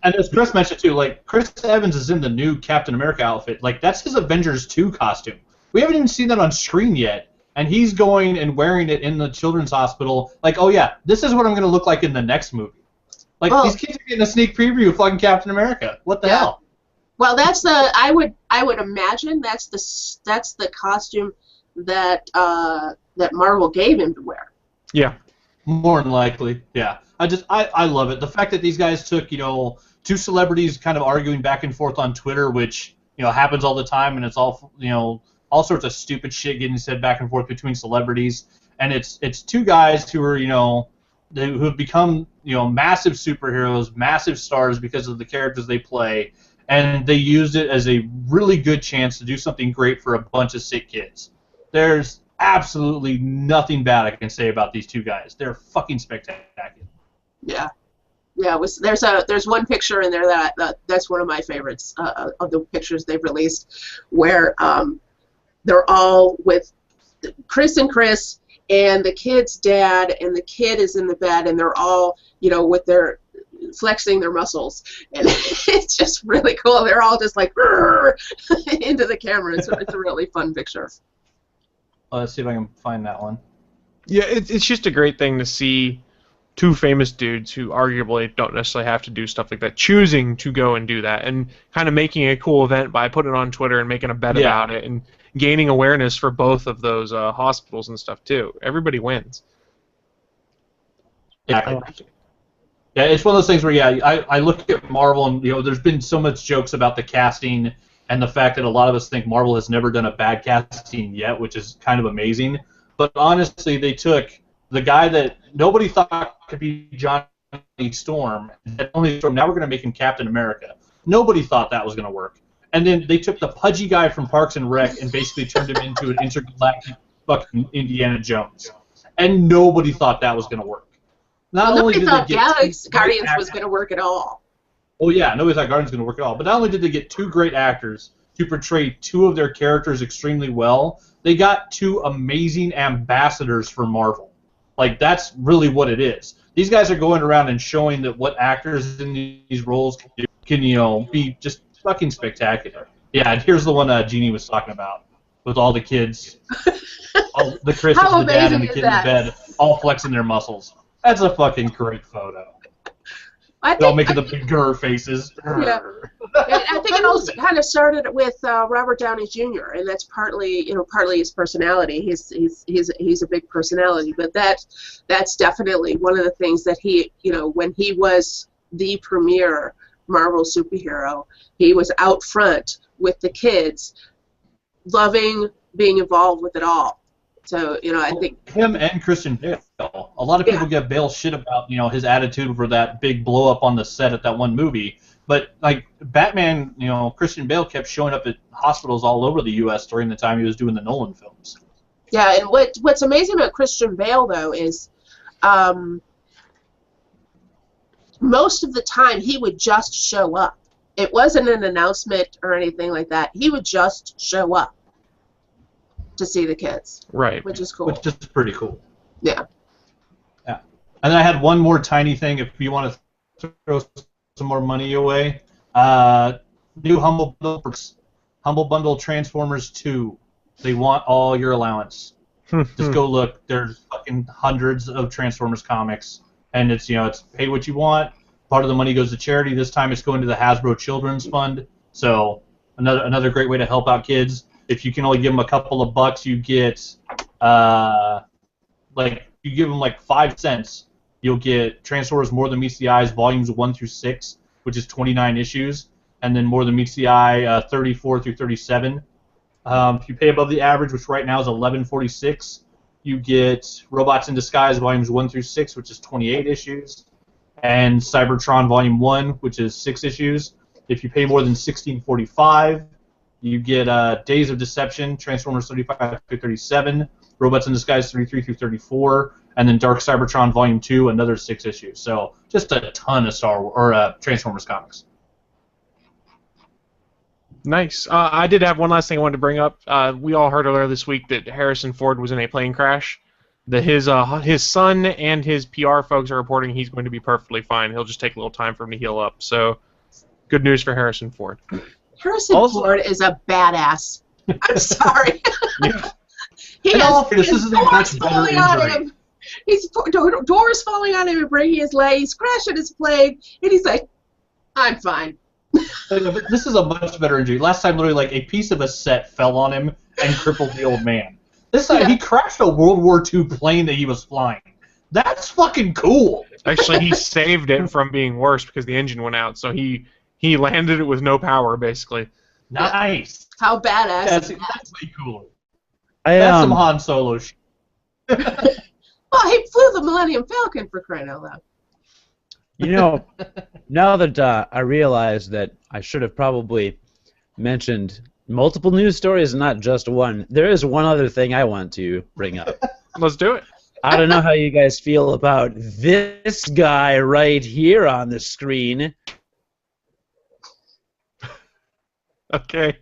and as Chris mentioned too, like Chris Evans is in the new Captain America outfit. Like that's his Avengers 2 costume. We haven't even seen that on screen yet, and he's going and wearing it in the children's hospital. Like, oh yeah, this is what I'm going to look like in the next movie. Like these kids are getting a sneak preview of fucking Captain America. What the hell? Well, that's I would imagine that's the costume that that Marvel gave him to wear. Yeah. More than likely, yeah. I love it. The fact that these guys took, two celebrities kind of arguing back and forth on Twitter, which, happens all the time, and it's all, all sorts of stupid shit getting said back and forth between celebrities. And it's two guys who are, who have become, massive superheroes, massive stars because of the characters they play, and they used it as a really good chance to do something great for a bunch of sick kids. There's absolutely nothing bad I can say about these two guys. They're fucking spectacular. Yeah. There's one picture in there that's one of my favorites of the pictures they've released, where they're all with Chris and the kid's dad, and the kid is in the bed, and they're all with their flexing their muscles, and it's just really cool. They're all just like into the camera. It's a really fun picture. Let's see if I can find that one. Yeah, it's just a great thing to see two famous dudes who arguably don't necessarily have to do stuff like that, choosing to go and do that, and kind of making a cool event by putting it on Twitter and making a bet about it, and gaining awareness for both of those hospitals and stuff too. Everybody wins. Yeah, it's one of those things where I look at Marvel and there's been so much jokes about the casting and the fact that a lot of us think Marvel has never done a bad casting yet, which is kind of amazing. But honestly, they took the guy that nobody thought could be Johnny Storm, now we're going to make him Captain America. Nobody thought that was going to work. And then they took the pudgy guy from Parks and Rec and basically turned him into an intergalactic fucking Indiana Jones. And nobody thought that was going to work. Nobody thought Guardians was going to work at all. Oh yeah, nobody thought Guardians was going to work at all. But not only did they get two great actors to portray two of their characters extremely well, they got two amazing ambassadors for Marvel. Like, that's really what it is. These guys are going around and showing that what actors in these roles can be just fucking spectacular. Yeah, and here's the one Jeannie was talking about, with all the kids, all the Chris and the dad and the kid in the bed, all flexing their muscles. That's a fucking great photo. They're all making the big grr faces. Yeah. I think it also kind of started with Robert Downey Jr. and that's partly his personality. He's a big personality, but that's definitely one of the things that he when he was the premier Marvel superhero, he was out front with the kids, loving being involved with it all. So, I think him and Christian Bale. A lot of people give Bale shit about, his attitude over that big blow up on the set at that one movie. But like Batman, Christian Bale kept showing up at hospitals all over the U.S. during the time he was doing the Nolan films. Yeah, and what's amazing about Christian Bale though is, most of the time he would just show up. It wasn't an announcement or anything like that. He would just show up. to see the kids. Right. Which is cool. Which is pretty cool. Yeah. Yeah. And then I had one more tiny thing if you want to throw some more money away. New Humble Bundle Transformers 2. They want all your allowance. Just go look. There's fucking hundreds of Transformers comics, and it's it's pay what you want. Part of the money goes to charity. This time it's going to the Hasbro Children's Fund. So another great way to help out kids. If you can only give them a couple of bucks, you get you give them like 5 cents, you'll get Transformers More Than Meets the Eyes volumes 1 through 6, which is 29 issues, and then More Than Meets the Eye 34 through 37. If you pay above the average, which right now is $11.46, you get Robots in Disguise volumes 1 through 6, which is 28 issues, and Cybertron volume 1, which is 6 issues. If you pay more than $16.45, you get Days of Deception, Transformers 35 through 37, Robots in Disguise 33 through 34, and then Dark Cybertron volume 2, another 6 issues. So just a ton of Transformers comics. Nice. I did have one last thing I wanted to bring up. We all heard earlier this week that Harrison Ford was in a plane crash. That his son and his PR folks are reporting he's going to be perfectly fine. He'll just take a little time for him to heal up. So, good news for Harrison Ford. Harrison Ford is a badass. I'm sorry. Yeah. This is a much better injury. His doors falling on him and breaking his leg. He's crashing his plane, and he's like, "I'm fine." But this is a much better injury. Last time, literally, like a piece of a set fell on him and crippled the old man. This time, he crashed a World War II plane that he was flying. That's fucking cool. Actually, he saved it from being worse because the engine went out. So he landed it with no power, basically. Nice. How badass! That's way cooler. That's some Han Solo shit. Well, he flew the Millennium Falcon, for crying out loud. Now that I realize that I should have probably mentioned multiple news stories and not just one, there is one other thing I want to bring up. Let's do it. I don't know how you guys feel about this guy right here on the screen. Okay.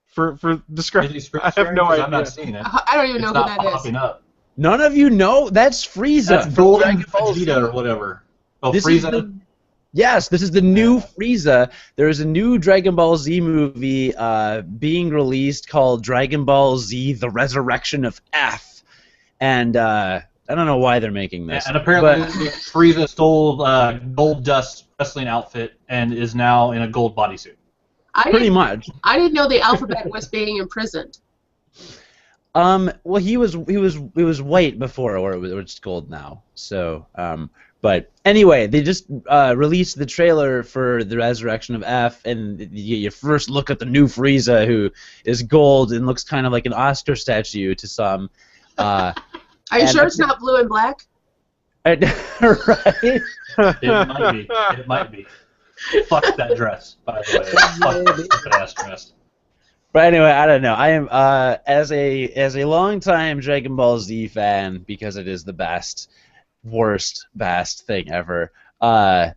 For describe, I have no idea. I'm not seeing it. I don't even know who that is. Popping up. None of you know? That's Frieza. That's Golden Vegeta or whatever. Oh, Frieza? Yes, this is the new Frieza. There is a new Dragon Ball Z movie being released called Dragon Ball Z: The Resurrection of F. And I don't know why they're making this. Yeah, and apparently Frieza stole Gold Dust's wrestling outfit and is now in a gold bodysuit. Pretty much. I didn't know the alphabet was being imprisoned. Well, he was white before, or it's gold now. So, but anyway, they just released the trailer for the Resurrection of F, and you first look at the new Frieza, who is gold and looks kind of like an Oscar statue to some. Are you sure it's not blue and black? Right. It might be. It might be. Fuck that dress, by the way. Fuck that ass dress. But anyway, I don't know. I am as a longtime Dragon Ball Z fan, because it is the best thing ever. I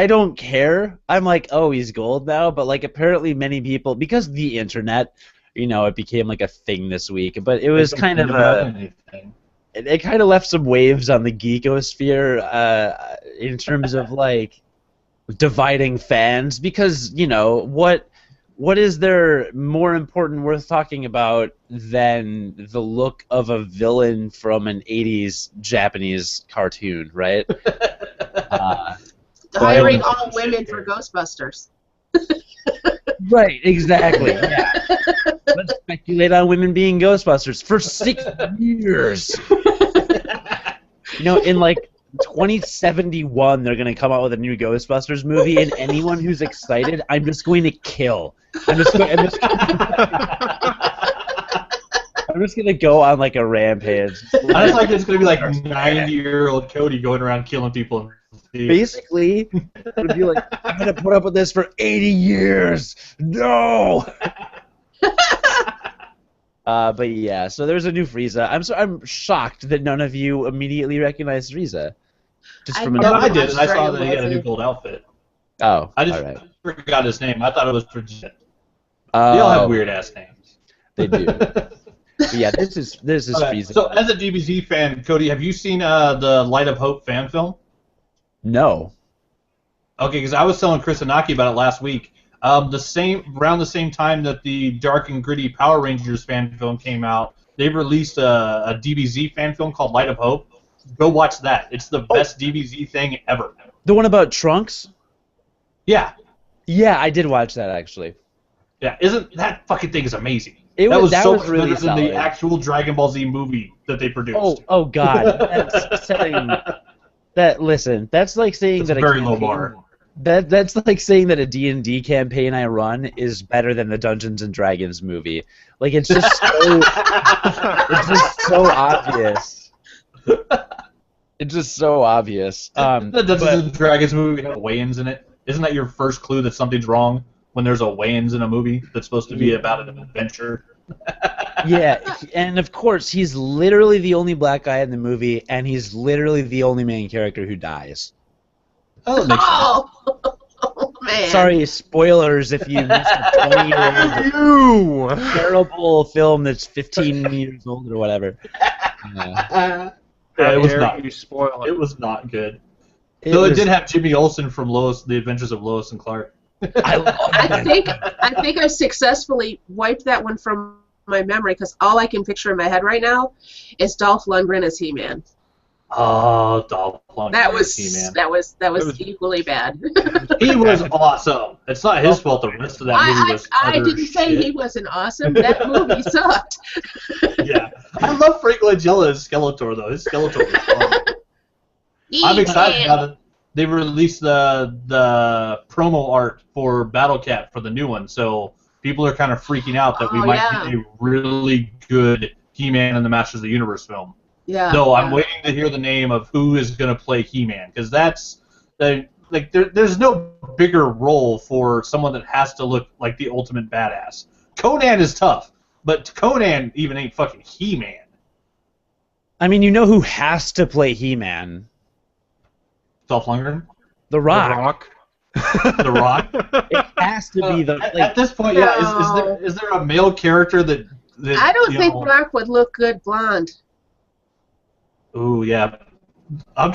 don't care. I'm like, oh, he's gold now, but like apparently many people, because the internet, it became like a thing this week. But it was kind of it kind of left some waves on the geekosphere in terms of like dividing fans, because what is there more important worth talking about than the look of a villain from an 80s Japanese cartoon, right? Hiring all women for Ghostbusters. Right, exactly. Yeah. Let's speculate on women being Ghostbusters for 6 years. In like 2071, they're going to come out with a new Ghostbusters movie, and anyone who's excited, I'm just going to kill. I'm just going to go on like a rampage. I just like it's going to be like 90-year-old Cody going around killing people. Basically, it would be like, I'm going to put up with this for 80 years. No! But yeah, so there's a new Frieza. I'm shocked that none of you immediately recognized Frieza. I did, and I saw that he had a new gold outfit. Oh, I just all right. forgot his name. I thought it was Vegeta. They all have weird ass names. They do. But yeah, this is feasible. So, as a DBZ fan, Cody, have you seen the Light of Hope fan film? No. Okay, because I was telling Chris Anaki about it last week. Around the same time that the Dark and Gritty Power Rangers fan film came out, they released a DBZ fan film called Light of Hope. Go watch that. It's the best DBZ thing ever. The one about Trunks? Yeah. Yeah, I did watch that actually. Yeah, isn't that fucking thing is amazing? That was so much really better than solid. the actual Dragon Ball Z movie that they produced. Oh God! That's saying that. Listen, that's like saying that a very low campaign- bar. That's like saying that a D&D campaign I run is better than the Dungeons and Dragons movie. Like it's just so obvious. It's just so obvious. The Dungeons and Dragons movie have weigh-ins in it. Isn't that your first clue that something's wrong? When there's a weigh-ins in a movie that's supposed to be about an adventure. Yeah, and of course, he's literally the only black guy in the movie, and he's literally the only main character who dies. Oh, that makes sense. Oh, man. Sorry, spoilers if you missed a 20-year-old terrible film that's 15 years old or whatever. Yeah, it was not. You spoil it. It was not good. It did have Jimmy Olsen from The Adventures of Lois and Clark. I think I successfully wiped that one from my memory because all I can picture in my head right now is Dolph Lundgren as He-Man. Oh, Dolph Lundgren as He-Man. That was equally bad. He was awesome. It's not his fault the rest of that movie was I didn't say he wasn't awesome. That movie sucked. Yeah. I love Frank Langella as Skeletor, though. His Skeletor was fun. I'm excited now that they released the promo art for Battle Cat for the new one, so people are kind of freaking out that we might get a really good He-Man and the Masters of the Universe film. Yeah. So I'm waiting to hear the name of who is going to play He-Man, because that's there's no bigger role for someone that has to look like the ultimate badass. Conan is tough, but Conan even ain't fucking He-Man. I mean, you know who has to play He-Man? Dolph Lundgren? The Rock. The Rock? It has to be the. At this point, yeah. Is there a male character that I don't think Rock would look good blonde. Ooh, yeah. I'm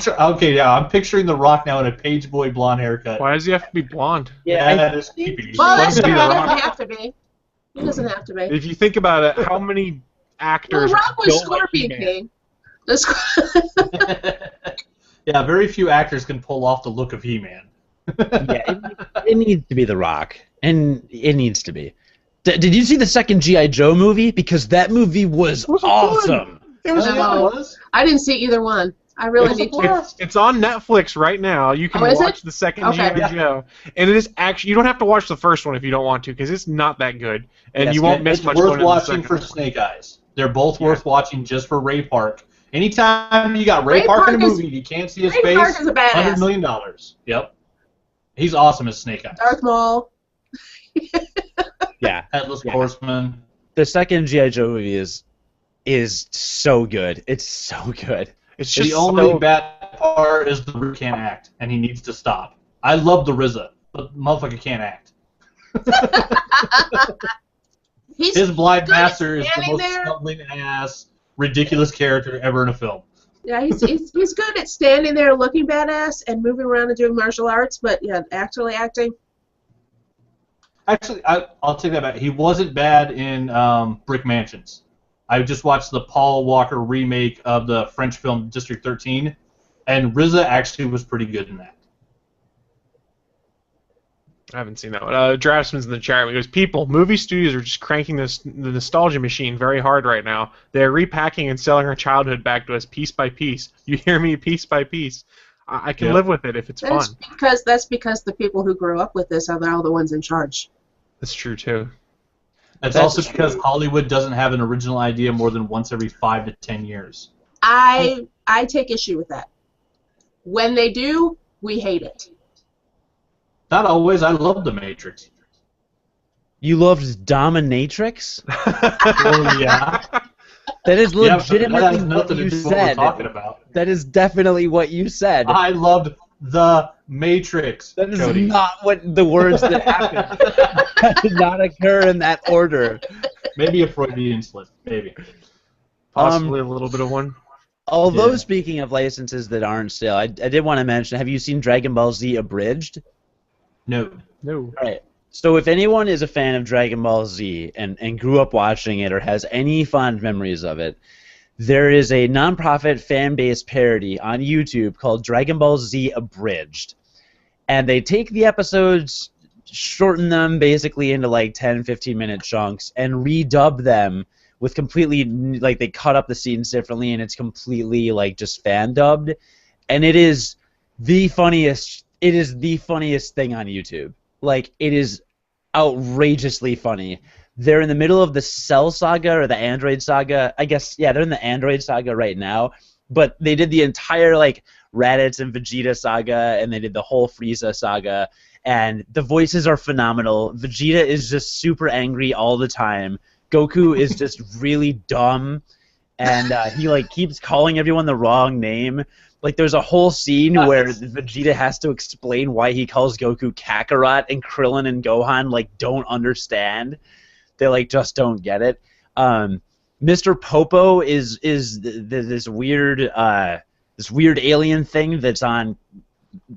picturing The Rock now in a page boy blonde haircut. Why does he have to be blonde? Yeah, that is creepy. Well, Wants that's to be true. The He Rock. doesn't have to be. He doesn't have to be. If you think about it, how many actors? Well, Rock was don't Scorpion like He-Man? King. Yeah, very few actors can pull off the look of He-Man. Yeah, it needs to be The Rock, and it needs to be. Did you see the second G.I. Joe movie? Because that movie was awesome. It was fun. I didn't see either one. I really need to. It's on Netflix right now. You can is watch it? the second Okay. G.I. Joe, and it is actually you don't have to watch the first one if you don't want to, because it's not that good, and you won't miss It's much. worth going into the watching second for one. Snake Eyes. They're both worth watching just for Ray Park. Anytime you got Ray Park in a Park is- movie, you can't see his Ray face. Park is a badass. $100 million. Yep. He's awesome as Snake Eyes. Darth Maul. Yeah, Headless Horseman. the second G.I. Joe movie is so good. It's so good. It's just The only bad part is the RZA can't act, and he needs to stop. I love the RZA, but the motherfucker can't act. His blind good at master is the standing most there. stumbling ass, ridiculous character ever in a film. Yeah, he's good at standing there looking badass and moving around and doing martial arts, but yeah, actually acting. Actually, I'll take that back. He wasn't bad in Brick Mansions. I just watched the Paul Walker remake of the French film District 13, and RZA actually was pretty good in that. I haven't seen that one. Draftsman's in the chat room. He goes, people, movie studios are just cranking the nostalgia machine very hard right now. They're repacking and selling our childhood back to us piece by piece. You hear me? Piece by piece. I can live with it if it's fun. That's because the people who grew up with this are now the ones in charge. That's true, too. That's also because Hollywood doesn't have an original idea more than once every 5 to 10 years. I take issue with that. When they do, we hate it. Not always. I love The Matrix. You loved Dominatrix? Oh, yeah. That is Yeah, legitimately that has what nothing to you do with what we're said. talking about. That is definitely what you said. I loved The Matrix, That is Cody. not what the words that happened. That did not occur in that order. Maybe a Freudian slip. Maybe. Possibly a little bit of one. Although, Yeah. speaking of licenses that aren't still, I did want to mention, have you seen Dragon Ball Z Abridged? No. No. Right. So if anyone is a fan of Dragon Ball Z and grew up watching it or has any fond memories of it, there is a nonprofit fan-based parody on YouTube called Dragon Ball Z Abridged. And they take the episodes, shorten them basically into like 10, 15-minute chunks, and redub them with completely, like, they cut up the scenes differently, and it's completely, like, just fan-dubbed. And it is the funniest thing on YouTube. Like, it is outrageously funny. They're in the middle of the Cell Saga or the Android Saga. I guess, yeah, they're in the Android Saga right now. But they did the entire, like, Raditz and Vegeta saga, and they did the whole Frieza saga. And the voices are phenomenal. Vegeta is just super angry all the time. Goku is just really dumb. And he, like, keeps calling everyone the wrong name. Like, there's a whole scene where Vegeta has to explain why he calls Goku Kakarot, and Krillin and Gohan, like, don't understand. They, like, just don't get it. Mr. Popo is this weird alien thing that's on.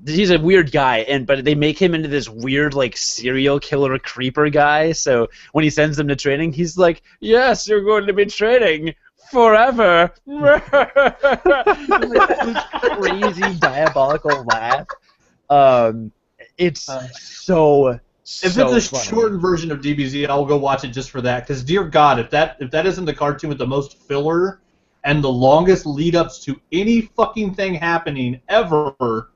He's a weird guy, but they make him into this weird, like, serial killer creeper guy. So when he sends them to training, he's like, "Yes, you're going to be training forever." This crazy diabolical laugh. It's so. If So it's a funny. shortened version of DBZ, I'll go watch it just for that. Because, dear God, if that isn't the cartoon with the most filler and the longest lead-ups to any fucking thing happening ever,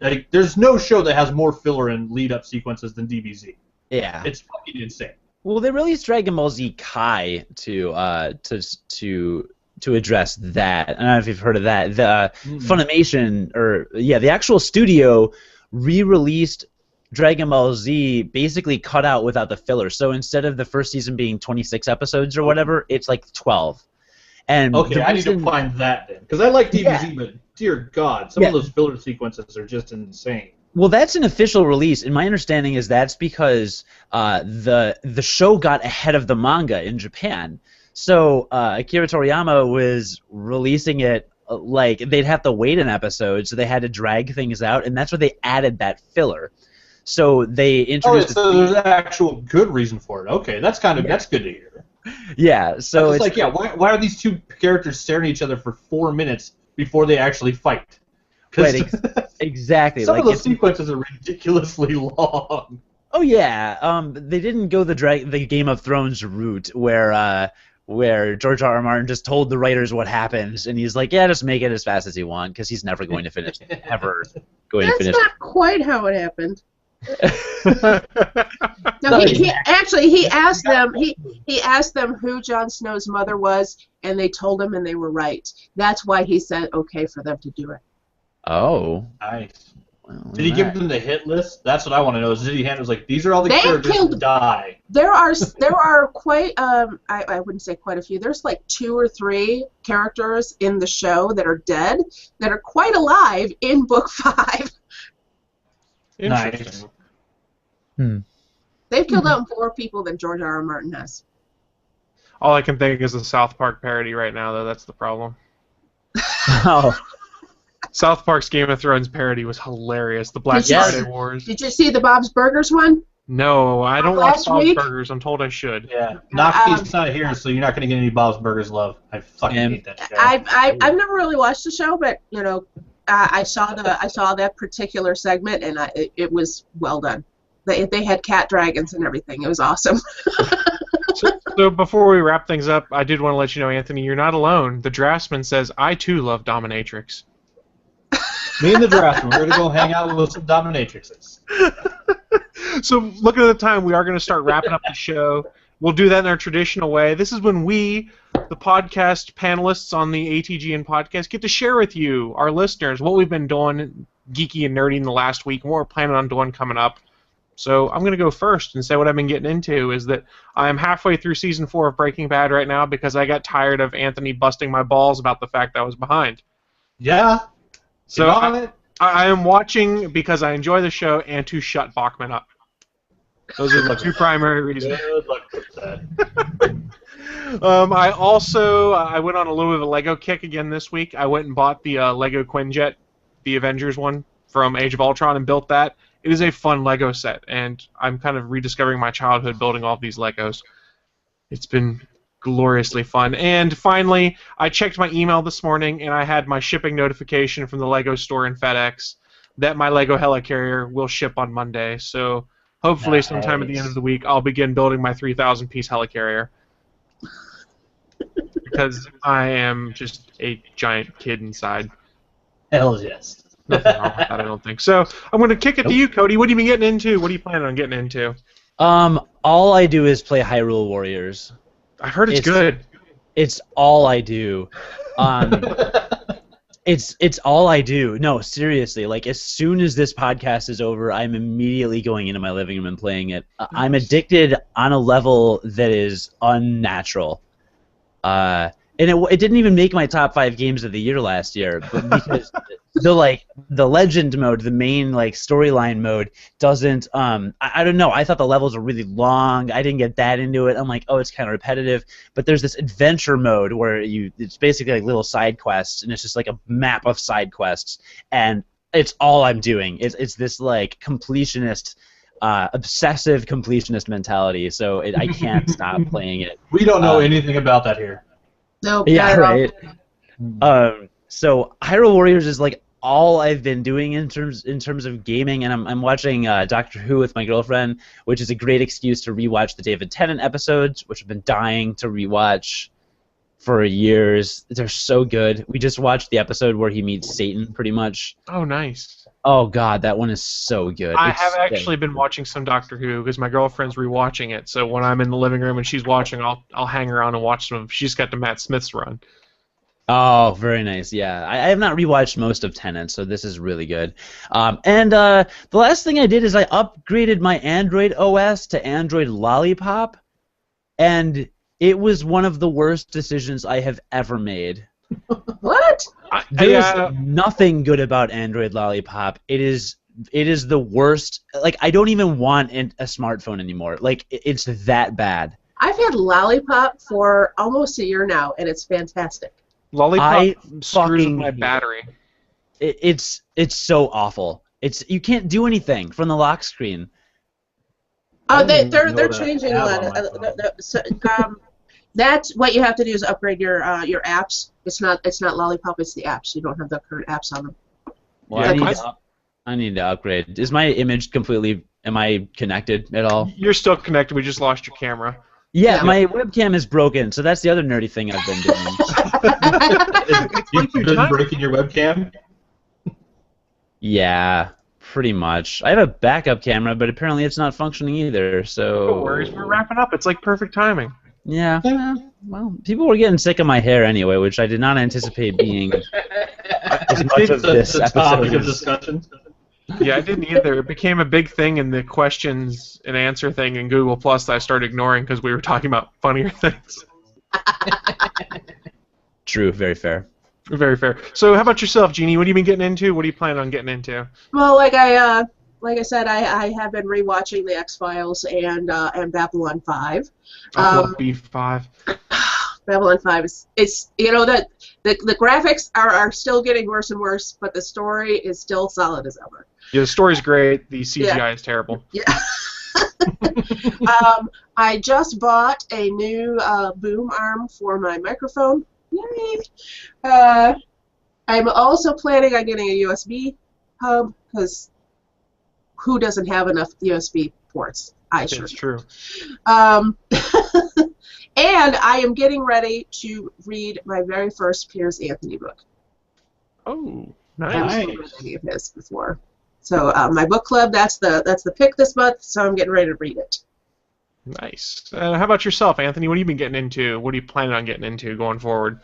like, there's no show that has more filler and lead-up sequences than DBZ. Yeah. It's fucking insane. Well, they released Dragon Ball Z Kai to address that. I don't know if you've heard of that. The Funimation, the actual studio re-released Dragon Ball Z, basically cut out without the filler. So instead of the first season being 26 episodes or whatever, it's like 12. And Okay, I need to find that then. Because I like DBZ, but dear God, some of those filler sequences are just insane. Well, that's an official release, and my understanding is that's because the show got ahead of the manga in Japan. So Akira Toriyama was releasing it like they'd have to wait an episode, so they had to drag things out, and that's where they added that filler. So they introduced. So there's an actual good reason for it. Okay, that's that's good to hear. Yeah. So it's like, why are these two characters staring at each other for 4 minutes before they actually fight? Right, exactly. Some like, of those sequences are ridiculously long. Oh yeah. They didn't go the Game of Thrones route where George R. R. Martin just told the writers what happens, and he's like, yeah, just make it as fast as you want, because he's never going to finish. That's not quite how it happened. No, he asked them who Jon Snow's mother was, and they told him, and they were right. That's why he said okay for them to do it. Oh. Nice. Well, did he give them the hit list? That's what I want to know. Did he hand was like, these are all the characters who die? There are quite I wouldn't say quite a few. There's like 2 or 3 characters in the show that are dead that are quite alive in book 5. Nice. They've killed out more people than George R. R. Martin has. All I can think is the South Park parody right now, though. That's the problem. Oh. South Park's Game of Thrones parody was hilarious. The Black Friday Wars. Did you see the Bob's Burgers one? No, I don't watch Bob's week? Burgers. I'm told I should. Yeah, Naki's not here, so you're not going to get any Bob's Burgers love. I fucking hate that show. I've never really watched the show, but you know, I saw that particular segment, and it was well done. They had cat dragons and everything. It was awesome. So before we wrap things up, I did want to let you know, Anthony, you're not alone. The Draftsman says, I too love dominatrix. Me and the Draftsman, we're going to go hang out with some dominatrixes. So looking at the time, we are going to start wrapping up the show. We'll do that in our traditional way. This is when we, the podcast panelists on the ATGN podcast, get to share with you, our listeners, what we've been doing geeky and nerdy in the last week, and what we're planning on doing coming up. So I'm going to go first and say what I've been getting into is that I'm halfway through Season 4 of Breaking Bad right now because I got tired of Anthony busting my balls about the fact I was behind. Yeah. So I am watching because I enjoy the show and to shut Bachman up. Those are the 2 primary reasons. Good luck with that. I went on a little bit of a Lego kick again this week. I went and bought the Lego Quinjet, the Avengers one from Age of Ultron, and built that. It is a fun Lego set, and I'm kind of rediscovering my childhood building all of these Legos. It's been gloriously fun. And finally, I checked my email this morning, and I had my shipping notification from the Lego store and FedEx that my Lego Helicarrier will ship on Monday. So hopefully sometime at the end of the week, I'll begin building my 3,000-piece Helicarrier. Because I am just a giant kid inside. Hell yes. Nothing wrong with that, I don't think. So I'm going to kick it to you, Cody. What have you been getting into? What are you planning on getting into? All I do is play Hyrule Warriors. I heard it's good. It's all I do. It's all I do. No, seriously. Like, as soon as this podcast is over, I'm immediately going into my living room and playing it. I'm addicted on a level that is unnatural. And it didn't even make my top 5 games of the year last year, but because the legend mode, the main storyline mode, doesn't. I don't know. I thought the levels were really long. I didn't get that into it. I'm like, oh, it's kind of repetitive. But there's this adventure mode where it's basically like little side quests, and it's just like a map of side quests, and it's all I'm doing. It's this completionist. Obsessive completionist mentality, so I can't stop playing it. We don't know anything about that here. No, yeah, right. So Hyrule Warriors is all I've been doing in terms of gaming, and I'm watching Doctor Who with my girlfriend, which is a great excuse to rewatch the David Tennant episodes, which I've been dying to rewatch for years. They're so good. We just watched the episode where he meets Satan, pretty much. Oh, nice. Oh God, that one is so good. I have actually been watching some Doctor Who because my girlfriend's rewatching it. So when I'm in the living room and she's watching, I'll hang around and watch some. She's got the Matt Smith's run. Oh, very nice. Yeah, I have not rewatched most of Tenet, so this is really good. And the last thing I did is I upgraded my Android OS to Android Lollipop, and it was one of the worst decisions I have ever made. What? There's nothing good about Android Lollipop. It is the worst. I don't even want a smartphone anymore. It's that bad. I've had Lollipop for almost a year now, and it's fantastic. Lollipop screws with my battery. It's so awful. You can't do anything from the lock screen. Oh, they're changing a lot. That's what you have to do is upgrade your apps. It's not Lollipop. It's the apps. You don't have the current apps on them. Well, I need to upgrade. Is my image completely? Am I connected at all? You're still connected. We just lost your camera. Yeah, my webcam is broken, so that's the other nerdy thing I've been doing. You've been breaking your webcam? Yeah, pretty much. I have a backup camera, but apparently it's not functioning either. So no worries. We're wrapping up. It's like perfect timing. Yeah. Well, people were getting sick of my hair anyway, which I did not anticipate being as much of this topic of discussion. Yeah, I didn't either. It became a big thing in the questions and answer thing in Google Plus that I started ignoring because we were talking about funnier things. True. Very fair. Very fair. So, how about yourself, Jeannie? What have you been getting into? What are you planning on getting into? Well, like I said, I have been rewatching the X-Files and Babylon 5. I love B5. Babylon 5 is that the graphics are still getting worse and worse, but the story is still solid as ever. Yeah, the story's great. The CGI is terrible. Yeah. I just bought a new boom arm for my microphone. Yay! I'm also planning on getting a USB hub because who doesn't have enough USB ports? I sure. It's true. And I am getting ready to read my very first Piers Anthony book. Oh, I haven't read any of his before. So my book club, that's the pick this month. So I'm getting ready to read it. Nice. How about yourself, Anthony? What have you been getting into? What are you planning on getting into going forward?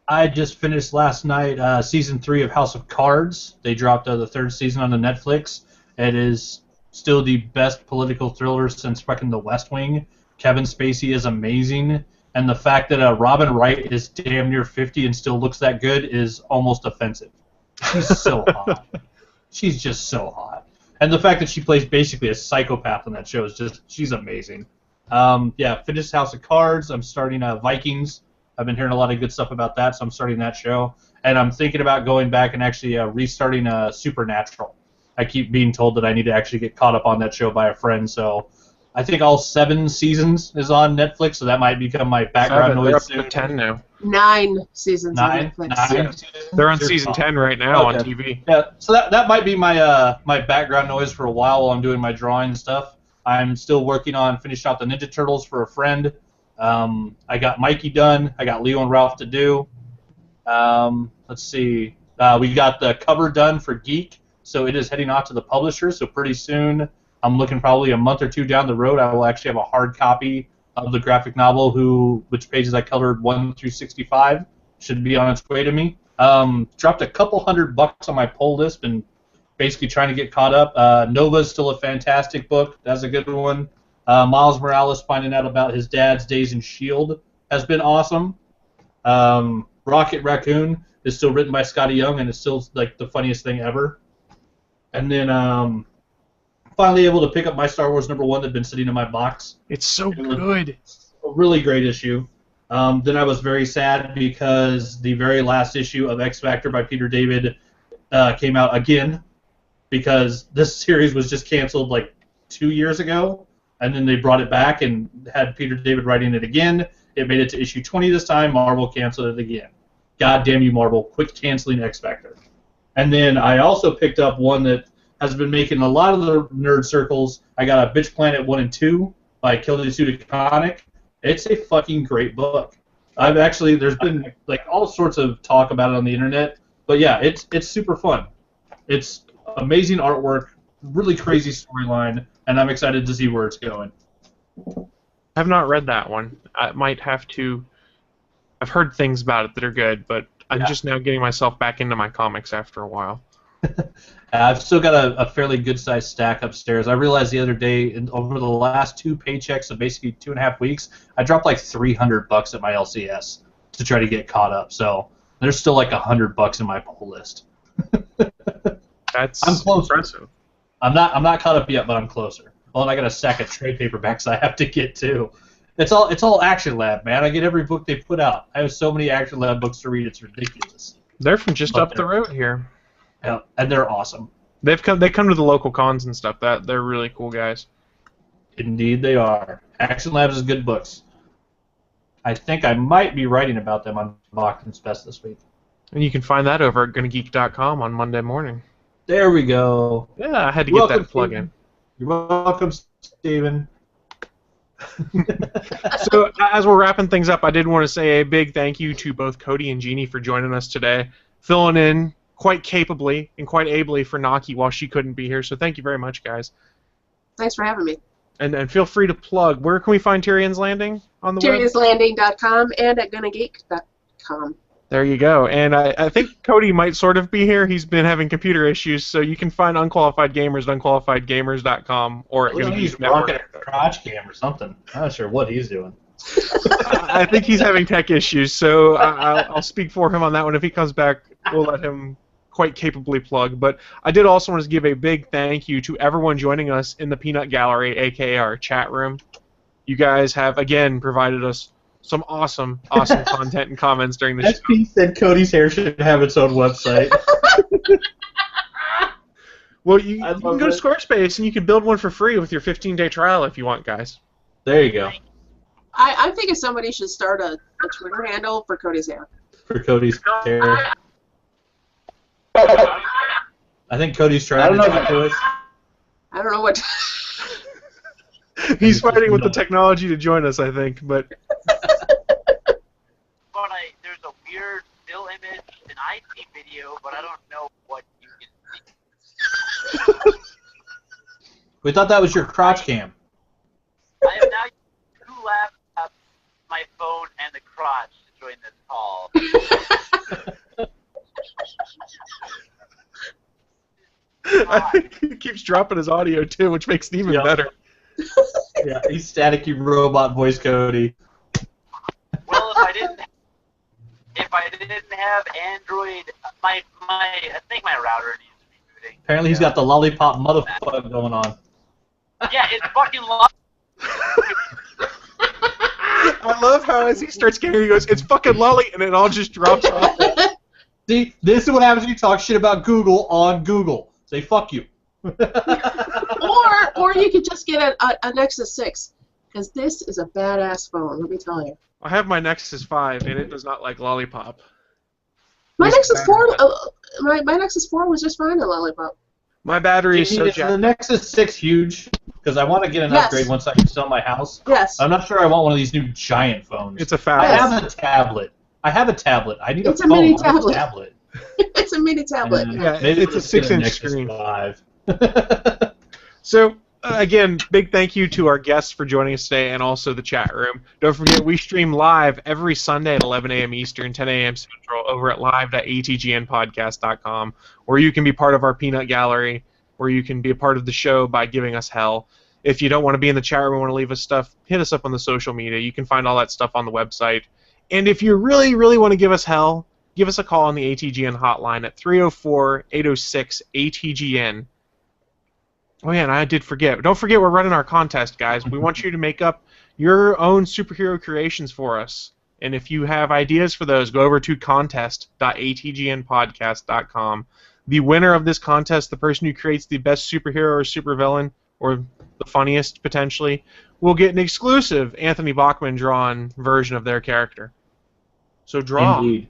I just finished last night season 3 of House of Cards. They dropped the 3rd season on the Netflix. It is still the best political thriller since fucking The West Wing. Kevin Spacey is amazing, and the fact that Robin Wright is damn near 50 and still looks that good is almost offensive. She's so hot. She's just so hot. And the fact that she plays basically a psychopath on that show is just, she's amazing. Yeah, finished House of Cards. I'm starting Vikings. I've been hearing a lot of good stuff about that, so I'm starting that show. And I'm thinking about going back and actually restarting Supernatural. I keep being told that I need to actually get caught up on that show by a friend, so I think all 7 seasons is on Netflix, so that might become my background They're noise up soon. to 10 now. 9 seasons on 9? Netflix. 9? Yeah. They're on season 10 right now on Okay. TV. Yeah, so that might be my my background noise for a while I'm doing my drawing stuff. I'm still working on finishing out the Ninja Turtles for a friend. I got Mikey done. I got Leo and Ralph to do. Let's see. We got the cover done for Geek, so it is heading off to the publisher. So pretty soon, I'm looking probably a month or 2 down the road, I will actually have a hard copy of the graphic novel, which pages I colored 1 through 65. Should be on its way to me. Dropped a couple $100 on my pull list and basically trying to get caught up. Nova's still a fantastic book. That's a good one. Miles Morales finding out about his dad's days in S.H.I.E.L.D. has been awesome. Rocket Raccoon is still written by Scotty Young and is still like the funniest thing ever. And then finally able to pick up my Star Wars #1 that had been sitting in my box. It's so good. A really great issue. Then I was very sad because the very last issue of X Factor by Peter David came out again, because this series was just canceled like 2 years ago, and then they brought it back and had Peter David writing it again. It made it to issue 20 this time. Marvel canceled it again. God damn you, Marvel. Quit canceling X Factor. And then I also picked up one that has been making a lot of the nerd circles. I got a Bitch Planet 1 and 2 by Kildee Conic. It's a fucking great book. There's been like all sorts of talk about it on the internet, but yeah, it's super fun. It's amazing artwork, really crazy storyline, and I'm excited to see where it's going. I've not read that one. I might have to. I've heard things about it that are good, but I'm just now getting myself back into my comics after a while. I've still got a fairly good-sized stack upstairs. I realized the other day, over the last 2 paychecks of basically 2.5 weeks, I dropped like $300 at my LCS to try to get caught up. So there's still like $100 in my pull list. That's I'm closer. impressive. I'm not caught up yet, but I'm closer. Oh, and I got a stack of trade paperbacks I have to get too. It's all Action Lab, man. I get every book they put out. I have so many Action Lab books to read, it's ridiculous. They're from just up the road here. Yeah, and they're awesome. They come to the local cons and stuff. They're really cool guys. Indeed they are. Action Labs is good books. I think I might be writing about them on Bachman's Best this week. And you can find that over at GonnaGeek.com on Monday morning. There we go. Yeah, I had to get that plug in. You're welcome, Steven. So, as we're wrapping things up, I did want to say a big thank you to both Cody and Jeannie for joining us today, filling in quite capably and quite ably for Naki while she couldn't be here. So thank you very much, guys. Thanks for having me. And feel free to plug. Where can we find Tyrion's Landing on the web? TyrionsLanding.com and at GonnaGeek.com. There you go. And I think Cody might sort of be here. He's been having computer issues, so you can find Unqualified Gamers at unqualifiedgamers.com or at Gonna He's Geek Network. rocking a crotch cam or something. I'm not sure what he's doing. I think he's having tech issues, so I'll speak for him on that one. If he comes back, we'll let him quite capably plug. But I did also want to give a big thank you to everyone joining us in the Peanut Gallery, aka our chat room. You guys have, again, provided us some awesome content and comments during the show. SP said Cody's hair should have its own website. Well, you can go to Squarespace and you can build one for free with your 15-day trial if you want, guys. There you go. I think somebody should start a Twitter handle for Cody's hair. For Cody's hair. I think Cody's trying to talk to us. I don't know what. He's fighting with the technology to join us, I think, but. There's a weird still image, an IT video, but I don't know what you can see. We thought that was your crotch cam. I have now used 2 laptops, my phone, and the crotch to join this call. I think he keeps dropping his audio too, which makes it even better. Yeah, he's staticky robot voice Cody. Well, if I didn't have Android, I think my router needs to be rebooting. Apparently, he's got the lollipop motherfucker going on. Yeah, it's fucking loud. I love how as he starts getting, he goes, "It's fucking lolly," and it all just drops off. See, this is what happens when you talk shit about Google on Google. Say fuck you. Or you could just get a Nexus 6, because this is a badass phone. Let me tell you. I have my Nexus 5, and it does not like lollipop. My It's Nexus bad. 4, my Nexus 4 was just fine in Lollipop. My battery is so Is the jacked. Nexus 6 huge? Because I want to get an Yes. upgrade once I can sell my house. Yes. I'm not sure I want one of these new giant phones. It's a I fat. Yes. have a tablet. I need It's a a phone. mini I want a tablet. tablet. It's a mini tablet. Yeah, Maybe it's a let's get 6-inch Nexus screen. 5. So, again, big thank you to our guests for joining us today and also the chat room. Don't forget, we stream live every Sunday at 11 a.m. Eastern, 10 a.m. Central over at live.atgnpodcast.com, where you can be part of our peanut gallery, where you can be a part of the show by giving us hell. If you don't want to be in the chat room and want to leave us stuff, hit us up on the social media. You can find all that stuff on the website. And if you really, really want to give us hell, give us a call on the ATGN hotline at 304-806-ATGN. Oh, yeah, and I did forget. Don't forget we're running our contest, guys. We want you to make up your own superhero creations for us. And if you have ideas for those, go over to contest.atgnpodcast.com. The winner of this contest, the person who creates the best superhero or supervillain, or the funniest, potentially, will get an exclusive Anthony Bachman drawn version of their character. So draw. Indeed.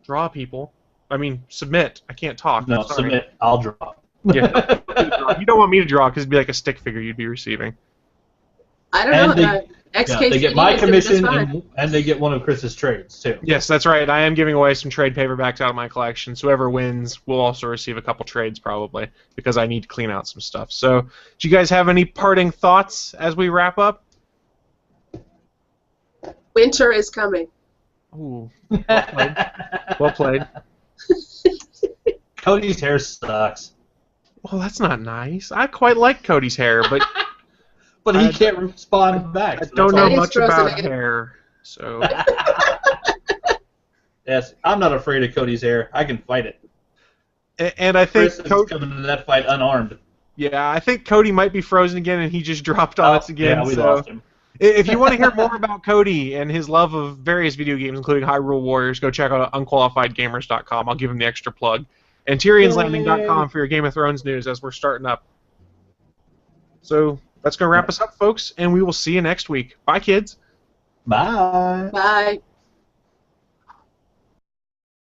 Draw, people. I mean, submit. I can't talk. No, Sorry. submit. I'll draw. Yeah. You don't want me to draw because it'd be like a stick figure you'd be receiving. I don't And know. Yeah, they get my commission and they get one of Chris's trades, too. Yes, that's right. I am giving away some trade paperbacks out of my collection. So whoever wins will also receive a couple trades probably because I need to clean out some stuff. So do you guys have any parting thoughts as we wrap up? Winter is coming. Ooh, well played. Well played. Cody's hair sucks. Well, that's not nice. I quite like Cody's hair, but But he can't respond back. I so don't that's know all. He's much frozen about again. hair. So Yes, I'm not afraid of Cody's hair. I can fight it. and I think Chris is coming to that fight unarmed. yeah, I think Cody might be frozen again, and he just dropped on us again. Yeah, we so. lost him. If you want to hear more about Cody and his love of various video games, including Hyrule Warriors, go check out unqualifiedgamers.com. I'll give him the extra plug. And Tyrion'sLanding.com for your Game of Thrones news as we're starting up. So that's going to wrap us up, folks, and we will see you next week. Bye, kids. Bye. Bye.